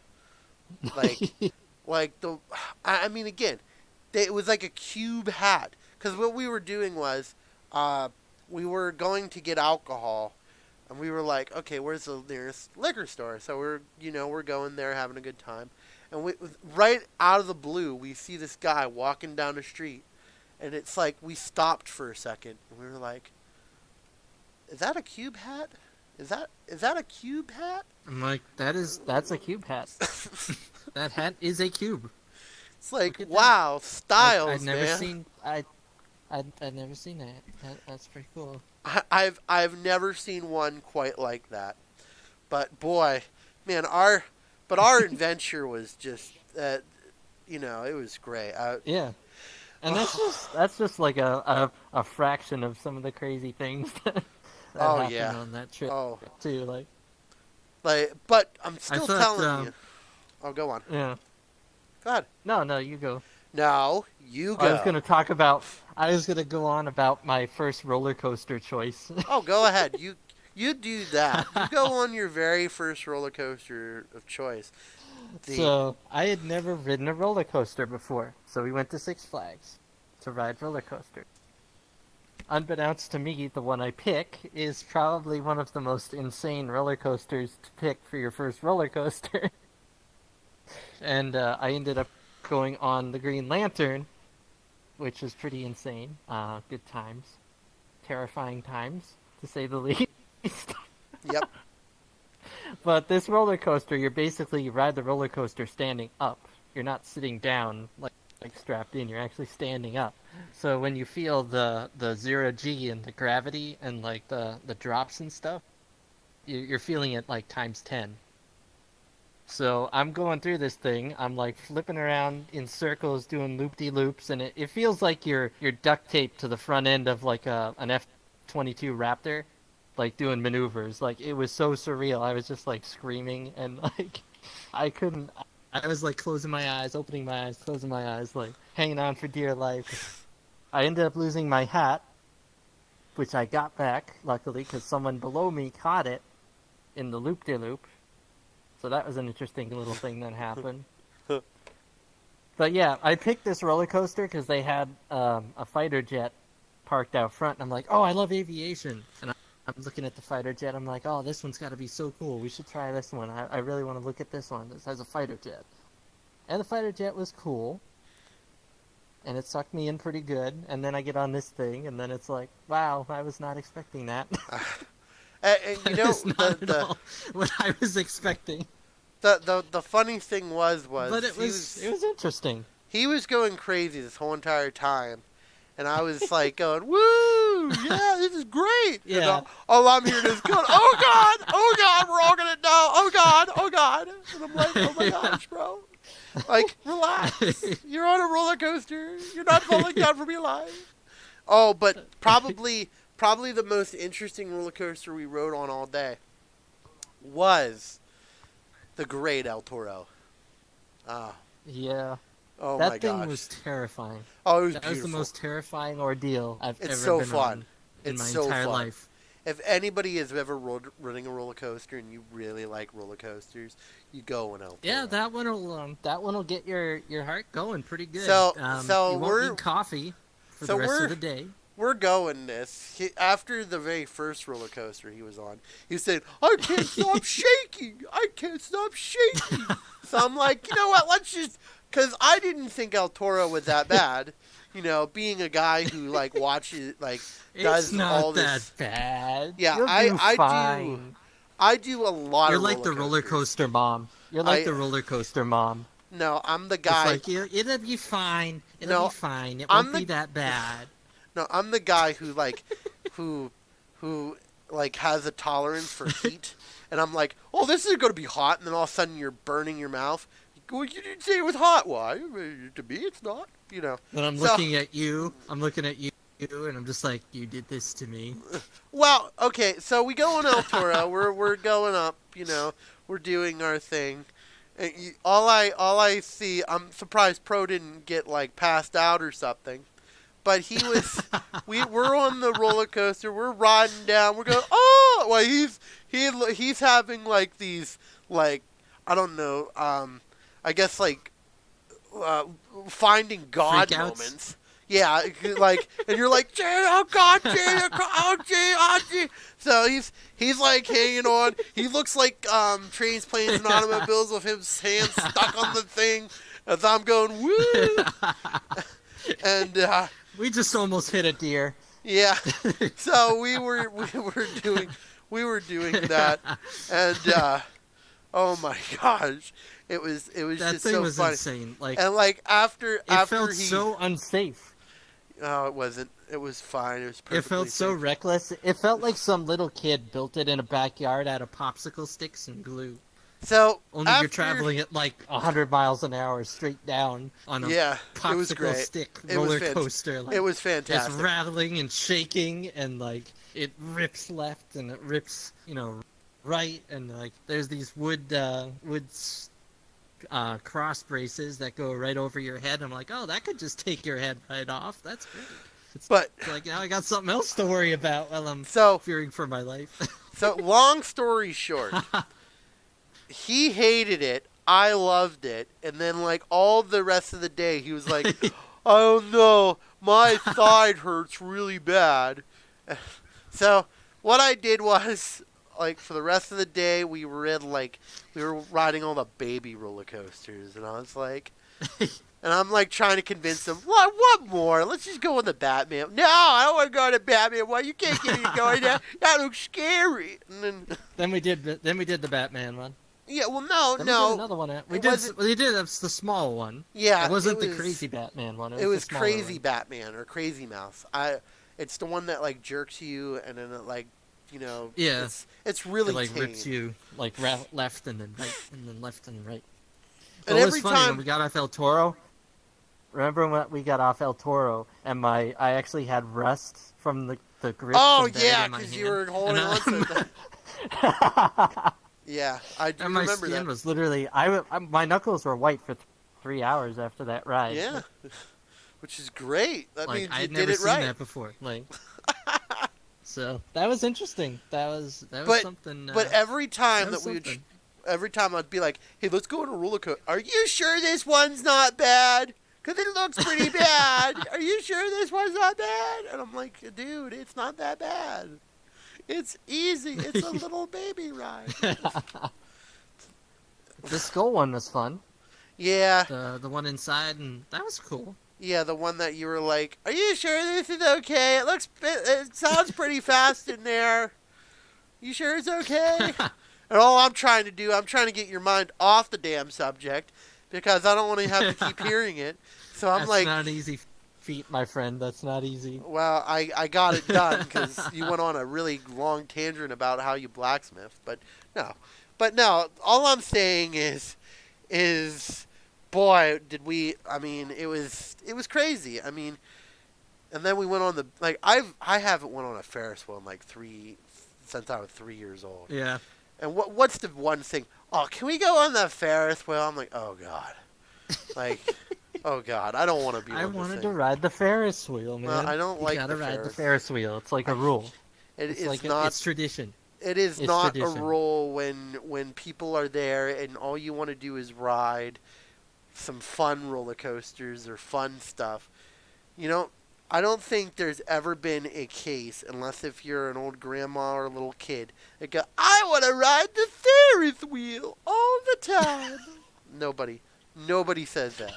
Like, I mean, again, it was like a cube hat. Because what we were doing was, we were going to get alcohol, and we were like, okay, where's the nearest liquor store? So we're going there, having a good time. And right out of the blue, we see this guy walking down the street, and it's like we stopped for a second, and we were like, is that a cube hat? Is that a cube hat?
I'm like, that's a cube hat. That hat is a cube.
It's like,
Look at
wow, styles,
I'd never
man.
seen I'd never seen that. That's pretty cool.
I've never seen one quite like that. But boy, man, our adventure was just it was great.
Yeah. And that's just like a fraction of some of the crazy things that happened on that trip too.
But I'm still
thought,
telling you. Oh, go on.
Yeah.
Go ahead.
No, you go.
No, you go.
I was gonna go on about my first roller coaster choice.
Oh, go ahead. You do that. You go on your very first roller coaster of choice.
So I had never ridden a roller coaster before, so we went to Six Flags to ride roller coasters. Unbeknownst to me, the one I pick is probably one of the most insane roller coasters to pick for your first roller coaster. And I ended up going on the Green Lantern, which is pretty insane. Good times. Terrifying times, to say the least.
Yep.
But this roller coaster, you ride the roller coaster standing up. You're not sitting down like strapped in. You're actually standing up. So when you feel the 0G and the gravity and like the drops and stuff, you're feeling it like times 10. So I'm going through this thing. I'm like flipping around in circles, doing loop-de-loops, and it feels like you're duct taped to the front end of like an F-22 Raptor, like doing maneuvers. Like it was so surreal. I was just like screaming and like I couldn't. I was like closing my eyes, opening my eyes, closing my eyes, like hanging on for dear life. I ended up losing my hat, which I got back luckily because someone below me caught it in the loop-de-loop. So that was an interesting little thing that happened. But yeah, I picked this roller coaster because they had a fighter jet parked out front. And I'm like, oh, I love aviation. And I'm looking at the fighter jet. I'm like, oh, this one's got to be so cool. We should try this one. I really want to look at this one. This has a fighter jet. And the fighter jet was cool. And it sucked me in pretty good. And then I get on this thing, and then it's like, wow, I was not expecting that.
And you know,
That is not at all what I was expecting.
the funny thing was
But it was interesting.
he was going crazy this whole entire time, and I was like going, "Woo! Yeah, this is great!"
Yeah.
And all I'm hearing is going, "Oh God, we're all gonna die! Oh God!" And I'm like, "Oh my gosh, bro! Like, relax. You're on a roller coaster. You're not falling down from your life." Oh, but probably the most interesting roller coaster we rode on all day was the Great El Toro.
Yeah.
Oh
That
my
thing
gosh.
was terrifying.
Oh, it was
That
beautiful.
was the most terrifying ordeal I've
It's
ever
so
been
fun.
on in
It's
my
so
entire
fun.
life.
If anybody has ever running a roller coaster and you really like roller coasters, you go on El Toro.
Yeah, that one'll get your heart going pretty good.
So
you won't
we're-
need coffee for
so
the rest
we're-
of the day.
we're going this. After the very first roller coaster he was on, he was saying, I can't stop shaking. I can't stop shaking. So I'm like, you know what? Let's just, because I didn't think El Toro was that bad. You know, being a guy who like watches, like does
It's not
all this.
that bad.
Yeah,
You'll do fine.
I do a lot
You're
of
like the roller
coasters.
coaster mom. You're like
I-
the roller coaster mom.
No, I'm the
It's
guy.
like it'll be fine. It'll
No,
be fine. It
I'm
won't
the-
be that bad.
No, I'm the guy who like, who like has a tolerance for heat, and I'm like, oh, this is going to be hot, and then all of a sudden you're burning your mouth. Well, you didn't say it was hot. Why? To me, it's not. You know.
But I'm
So-
looking at you. I'm looking at you, and I'm just like, you did this to me.
Well, okay, so we go on El Toro. we're going up. You know, we're doing our thing. And all I see, I'm surprised Pro didn't get like passed out or something. But he was, we're on the roller coaster. We're riding down. We're going, oh, well, he's having like these like, I don't know, I guess like finding God
Freakouts?
moments. Yeah, like, and you're like, Jay, oh God, Jay, oh Jay, oh Jay. So he's like hanging on. He looks like Trains, Planes, and Automobiles with his hands stuck on the thing as I'm going woo. And
We just almost hit a deer.
yeah, so we were doing that, and oh my gosh, it was
That
just
thing
so
was
funny.
insane. Like
And like after
it felt
he,
so unsafe.
oh, it wasn't. It was fine. It was perfectly
It felt so
safe.
reckless. It felt like some little kid built it in a backyard out of popsicle sticks and glue.
So
Only
after,
you're traveling at like 100 miles an hour straight down on a
Yeah, it was
popsicle
great.
stick
It was
roller
fant-
coaster. Like,
It was
just
fantastic.
rattling and shaking, and like it rips left and it rips, right, and like there's these wood cross braces that go right over your head. I'm like, oh, that could just take your head right off. That's great.
But
It's like now I got something else to worry about while I'm
so
fearing for my life.
so long story short, he hated it. I loved it, and then like all the rest of the day, he was like, "Oh no, my side hurts really bad." So what I did was, like, for the rest of the day, we were riding all the baby roller coasters, and I was like, and I'm like trying to convince him, what more? Let's just go on the Batman. No, I don't want to go on the Batman. Why, you can't get me going there? That looks scary. And then,
Then we did the Batman one.
yeah, well, no,
Then we did
no.
another one.
It wasn't-
That's the small one.
Yeah,
It wasn't
it
the crazy Batman one.
It was
the smaller
Crazy
one.
Batman or Crazy Mouse. It's the one that like jerks you, and then it like,
Yeah.
it's really
It like
tame.
rips you like left and then right and then left and right.
And
It
every
was funny
time
when we got off El Toro.
Remember when we got off El Toro and I actually had rust from the grip.
Oh
from bag
yeah,
in my
because
hand?
you were holding
And,
on to it. Yeah, I do
And my
remember
skin
that.
was
Literally, my knuckles were white for 3 hours after that ride.
Yeah, which is great. That
like
means you
I'd
did
never
it
seen
right.
that before. Like, so that was interesting. That was
But-
something.
But every time
that was
that we would,
something.
every time I'd be like, "Hey, let's go on a roller coaster. Are you sure this one's not bad? Because it looks pretty bad. Are you sure this one's not bad?" And I'm like, "Dude, it's not that bad. It's easy. It's a little baby ride."
The skull one was fun.
Yeah,
the one inside, and that was cool.
yeah, the one that you were like, "Are you sure this is okay? It sounds pretty fast in there. You sure it's okay?" And all I'm trying to do, I'm trying to get your mind off the damn subject because I don't want to have to keep hearing it. So I'm
That's
like,
not an easy feat, my friend. That's not easy.
well, I got it done because you went on a really long tangent about how you blacksmith. But no, all I'm saying is, boy, did we? I mean, it was crazy. I mean, and then we went on the like I haven't went on a Ferris wheel in like since I was 3 years old.
Yeah.
And what's the one thing? Oh, can we go on the Ferris wheel? I'm like, oh god, like, oh god, I don't want to be.
I
on this
wanted
thing.
to ride the Ferris wheel, man.
Well, I don't
You
like
gotta
the
ride
Ferris.
the
Ferris wheel. It's like a rule.
It's
It's like
not.
it's tradition.
It is
it's
not
tradition.
a rule when people are there and all you want to do is ride some fun roller coasters or fun stuff. You know, I don't think there's ever been a case, unless if you're an old grandma or a little kid, that go, I want to ride the Ferris wheel all the time. Nobody says that.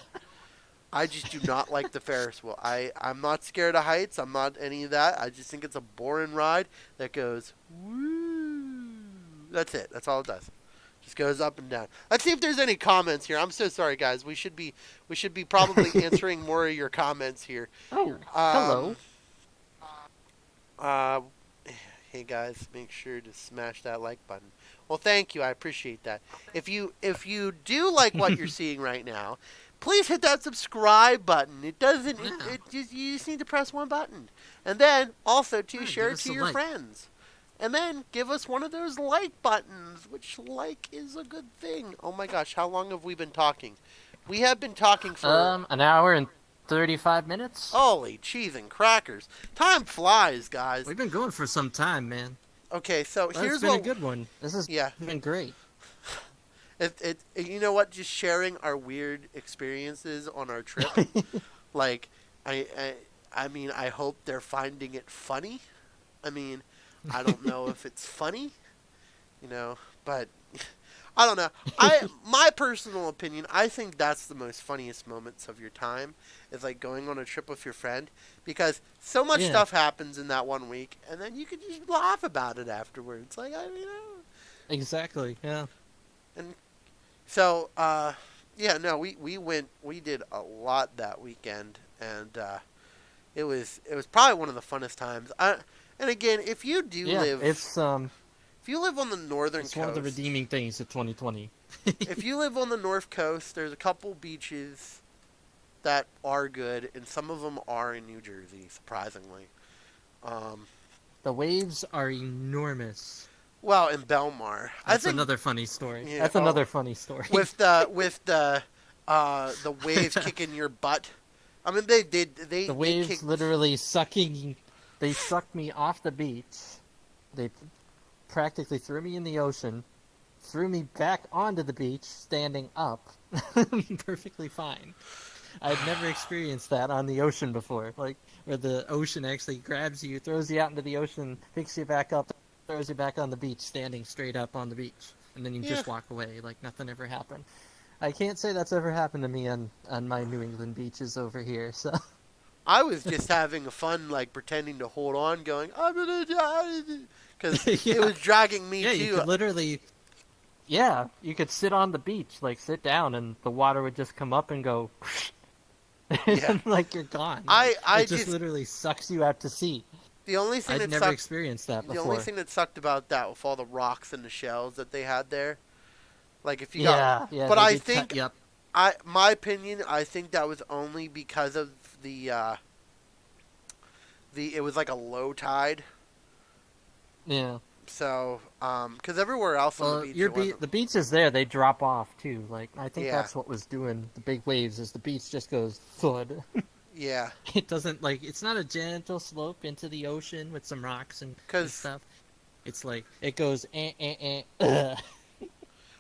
I just do not like the Ferris wheel. I'm not scared of heights. I'm not any of that. I just think it's a boring ride that goes, woo. That's it. That's all it does. Just goes up and down. Let's see if there's any comments here. I'm so sorry, guys. We should be probably answering more of your comments here.
Oh, hello.
Hey guys, make sure to smash that like button. Well, thank you. I appreciate that. If you do like what you're seeing right now, please hit that subscribe button. It doesn't. It just, you just need to press one button, and then also to share it to your friends. And then give us one of those like buttons, which like is a good thing. Oh my gosh, how long have we been talking? We have been talking for...
an hour and 35 minutes?
Holy cheese and crackers. Time flies, guys.
We've been going for some time, man.
Okay, so
Well,
here's
it's been
what...
a good one. This has been great.
You know what? Just sharing our weird experiences on our trip. Like, I mean, I hope they're finding it funny. I mean... I don't know if it's funny, you know, but I don't know. My personal opinion, I think that's the most funniest moments of your time is like going on a trip with your friend because so much stuff happens in that 1 week and then you can just laugh about it afterwards. Like, I mean,
exactly. Yeah.
And so, we did a lot that weekend and it was probably one of the funnest times. And again, if you live,
it's
if you live on the northern coast,
one of the redeeming things of 2020.
If you live on the north coast, there's a couple beaches that are good, and some of them are in New Jersey, surprisingly.
The waves are enormous.
Well, in Belmar,
That's another funny story.
Yeah,
That's another funny story.
With the waves kicking your butt. I mean, the
waves literally sucking. They sucked me off the beach. They practically threw me in the ocean, threw me back onto the beach, standing up, perfectly fine. I'd never experienced that on the ocean before, like where the ocean actually grabs you, throws you out into the ocean, picks you back up, throws you back on the beach, standing straight up on the beach, and then you just walk away like nothing ever happened. I can't say that's ever happened to me on my New England beaches over here, so...
I was just having a fun, like, pretending to hold on, going, I'm gonna die, because it was dragging me too.
You could literally...
Yeah, you could sit on the beach, like, sit down, and the water would just come up and go... and, like, you're gone. It just literally sucks you out to sea.
The only thing
I'd never experienced that before.
The only thing that sucked about that with all the rocks and the shells that they had there, like, if you
got...
But I think... my opinion, I think that was only because of it was like a low tide.
Yeah.
So, because everywhere else on the beach,
the beaches there, they drop off too. Like, I think that's what was doing the big waves, is the beach just goes thud.
Yeah.
It doesn't, like, it's not a gentle slope into the ocean with some rocks and stuff. It's like, it goes,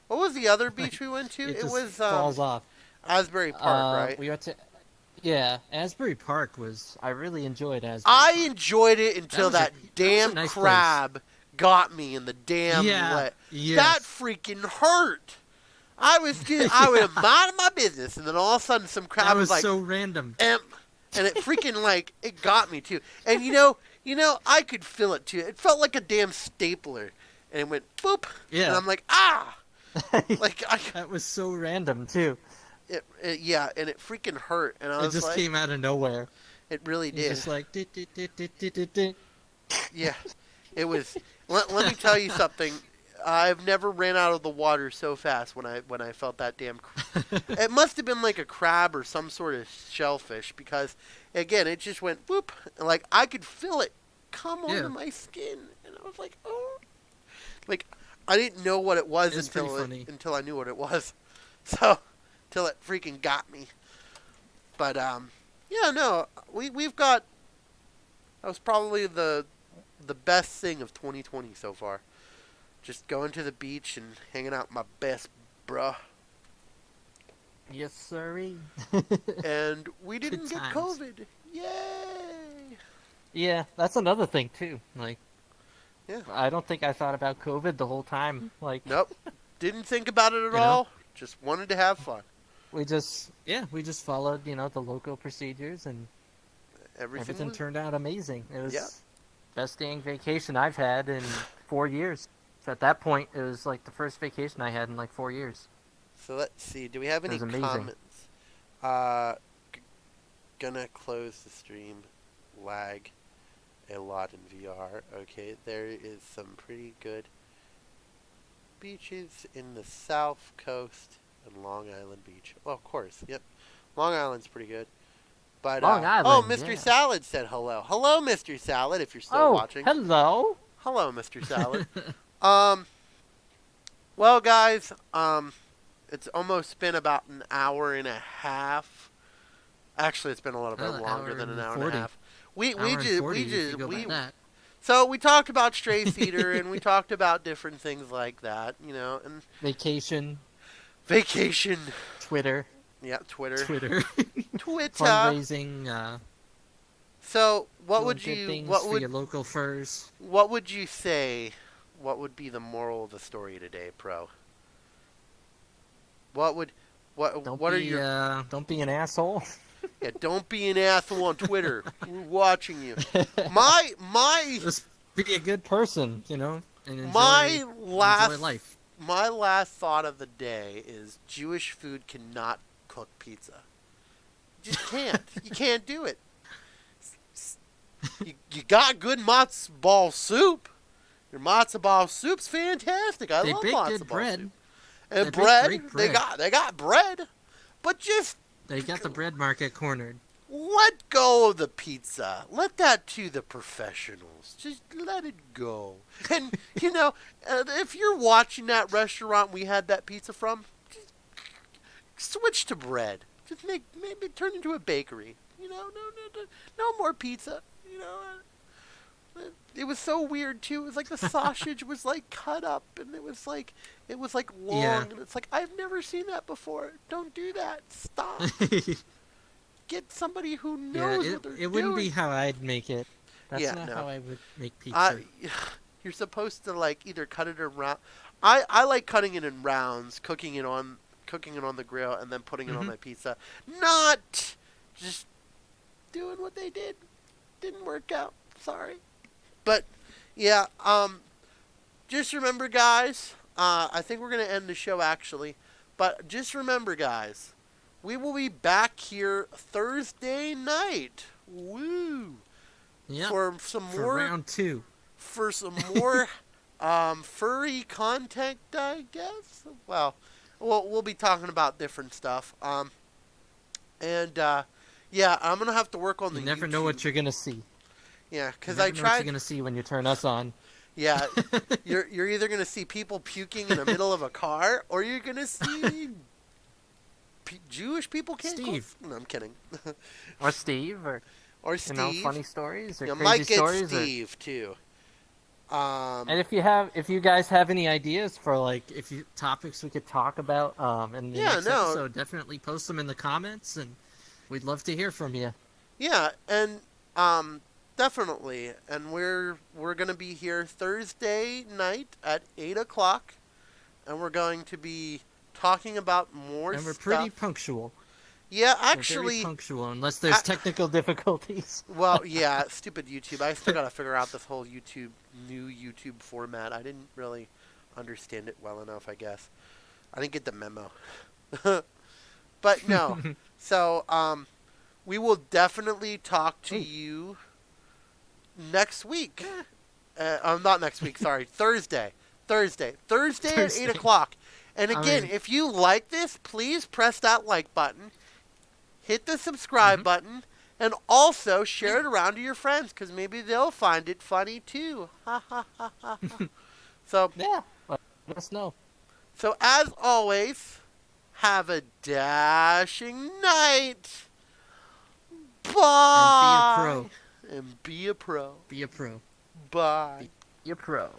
What was the other beach we went to?
It
was
falls off.
Asbury Park, right?
We went to... Yeah, Asbury Park I really enjoyed Asbury
Park.
I
enjoyed it until that damn crab got me in the damn wet.
Yes.
That freaking hurt. I was minding my business, and then all of a sudden some crab
was
like...
so random.
And it freaking, like, it got me, too. And, you know, I could feel it, too. It felt like a damn stapler. And it went, boop.
Yeah.
And I'm like, ah! Like,
That was so random, too.
Yeah, and it freaking hurt, and I was
It just came out of nowhere.
It really did.
Just like...
Yeah, it was... Let me tell you something. I've never ran out of the water so fast when I felt that damn... It must have been like a crab or some sort of shellfish, because, again, it just went, whoop, and, like, I could feel it come onto my skin, and I was like, oh... Like, I didn't know what it was until I knew what it was. So... Till it freaking got me. But, we've got... That was probably the best thing of 2020 so far. Just going to the beach and hanging out with my best bruh.
Yes, sirree.
And we didn't get
times.
COVID. Yay!
Yeah, that's another thing too. Like,
Yeah.
I don't think I thought about COVID the whole time. Like,
Nope. Didn't think about it at
You know?
all. Just wanted to have fun.
we just followed, the local procedures, and everything
Was,
turned out amazing. It was
Yeah.
best dang vacation I've had in 4 years. So at that point, it was like the first vacation I had in like 4 years.
So let's see. Do we have
It
any
was amazing.
comments? Gonna close the stream. Lag a lot in VR. Okay, there is some pretty good beaches in the South Coast and Long Island Beach. Well, of course. Yep. Long Island's pretty good. But
Long
oh,
Island,
Mr.
yeah.
Salad said hello. Hello, Mr. Salad, if you're still
Oh,
watching.
hello.
Hello, Mr. Salad. Well, guys, it's almost been about an hour and a half. Actually, it's been a little bit
Well,
longer
hour
than an
and
hour
40.
and a half. We
Hour and 40 if you
just
go by that.
so we talked about Stray Theater and we talked about different things like that, and
Vacation,
vacation.
Twitter,
Yeah, Twitter.
Twitter,
Twitter.
fundraising.
So, what
doing
would
good
you
things
what
for
would
your local furs?
what would you say? What would be the moral of the story today, Pro? What would what
Don't
what
be
are your
don't be an asshole.
Yeah, don't be an asshole on Twitter. We're watching you. My
Just be a good person, and enjoy,
my last
enjoy life.
my last thought of the day is Jewish food cannot cook pizza. You just can't. You can't do it. You got good matzo ball soup. Your matzo ball soup's fantastic. I
They
love
bake
matzo
good
ball
bread.
soup.
They
And
bake
bread,
great
they
bread.
got bread, but just
They got the bread market cornered.
let go of the pizza. Let that to the professionals. Just let it go. And, if you're watching that restaurant we had that pizza from, just switch to bread. Just maybe turn into a bakery. No more pizza. It was so weird too. It was like the sausage was like cut up, and it was like long,
Yeah.
and it's like I've never seen that before. Don't do that. Stop. Get somebody who knows what they're doing.
it wouldn't be how I'd make it. That's
Yeah,
not
no.
how I would make pizza.
You're supposed to like either cut it in round. I like cutting it in rounds, cooking it on the grill, and then putting it on
Mhm.
my pizza. Not just doing what they did. Didn't work out. Sorry. But yeah, just remember, guys. I think we're gonna end the show actually, but just remember, guys. We will be back here Thursday night. Woo!
Yep.
For some
For
more
round 2.
for some more furry content, I guess. Well, we'll be talking about different stuff. Yeah, I'm gonna have to work on the
You never
YouTube.
know what you're gonna see.
Yeah, because
You
I
never know what you're
tried.
gonna see when you turn us on.
Yeah, you're either gonna see people puking in the middle of a car, or you're gonna see Jewish people can't
Steve.
cook. No, I'm kidding.
Or Steve, or
Or Steve.
funny stories or
You
crazy
might get
stories.
Steve too.
And if you guys have any ideas for topics we could talk about in the next episode, definitely post them in the comments, and we'd love to hear from you.
Yeah, and definitely, and we're gonna be here Thursday night at 8:00, and we're going to be talking about more
And we're
stuff.
pretty punctual.
Yeah,
We're
actually,
very punctual, unless there's technical difficulties.
well, yeah, stupid YouTube. I still gotta figure out this whole new YouTube format. I didn't really understand it well enough, I guess. I didn't get the memo. But no, so we will definitely talk to you next week. Not next week. Sorry, Thursday. Thursday at 8:00. And again, if you like this, please press that like button, hit the subscribe button, and also share it around to your friends, because maybe they'll find it funny too. Ha ha ha ha. So
Yeah, let us know.
So as always, have a dashing night. Bye.
And be a pro.
And be a pro.
Be a pro.
Bye.
Be a pro.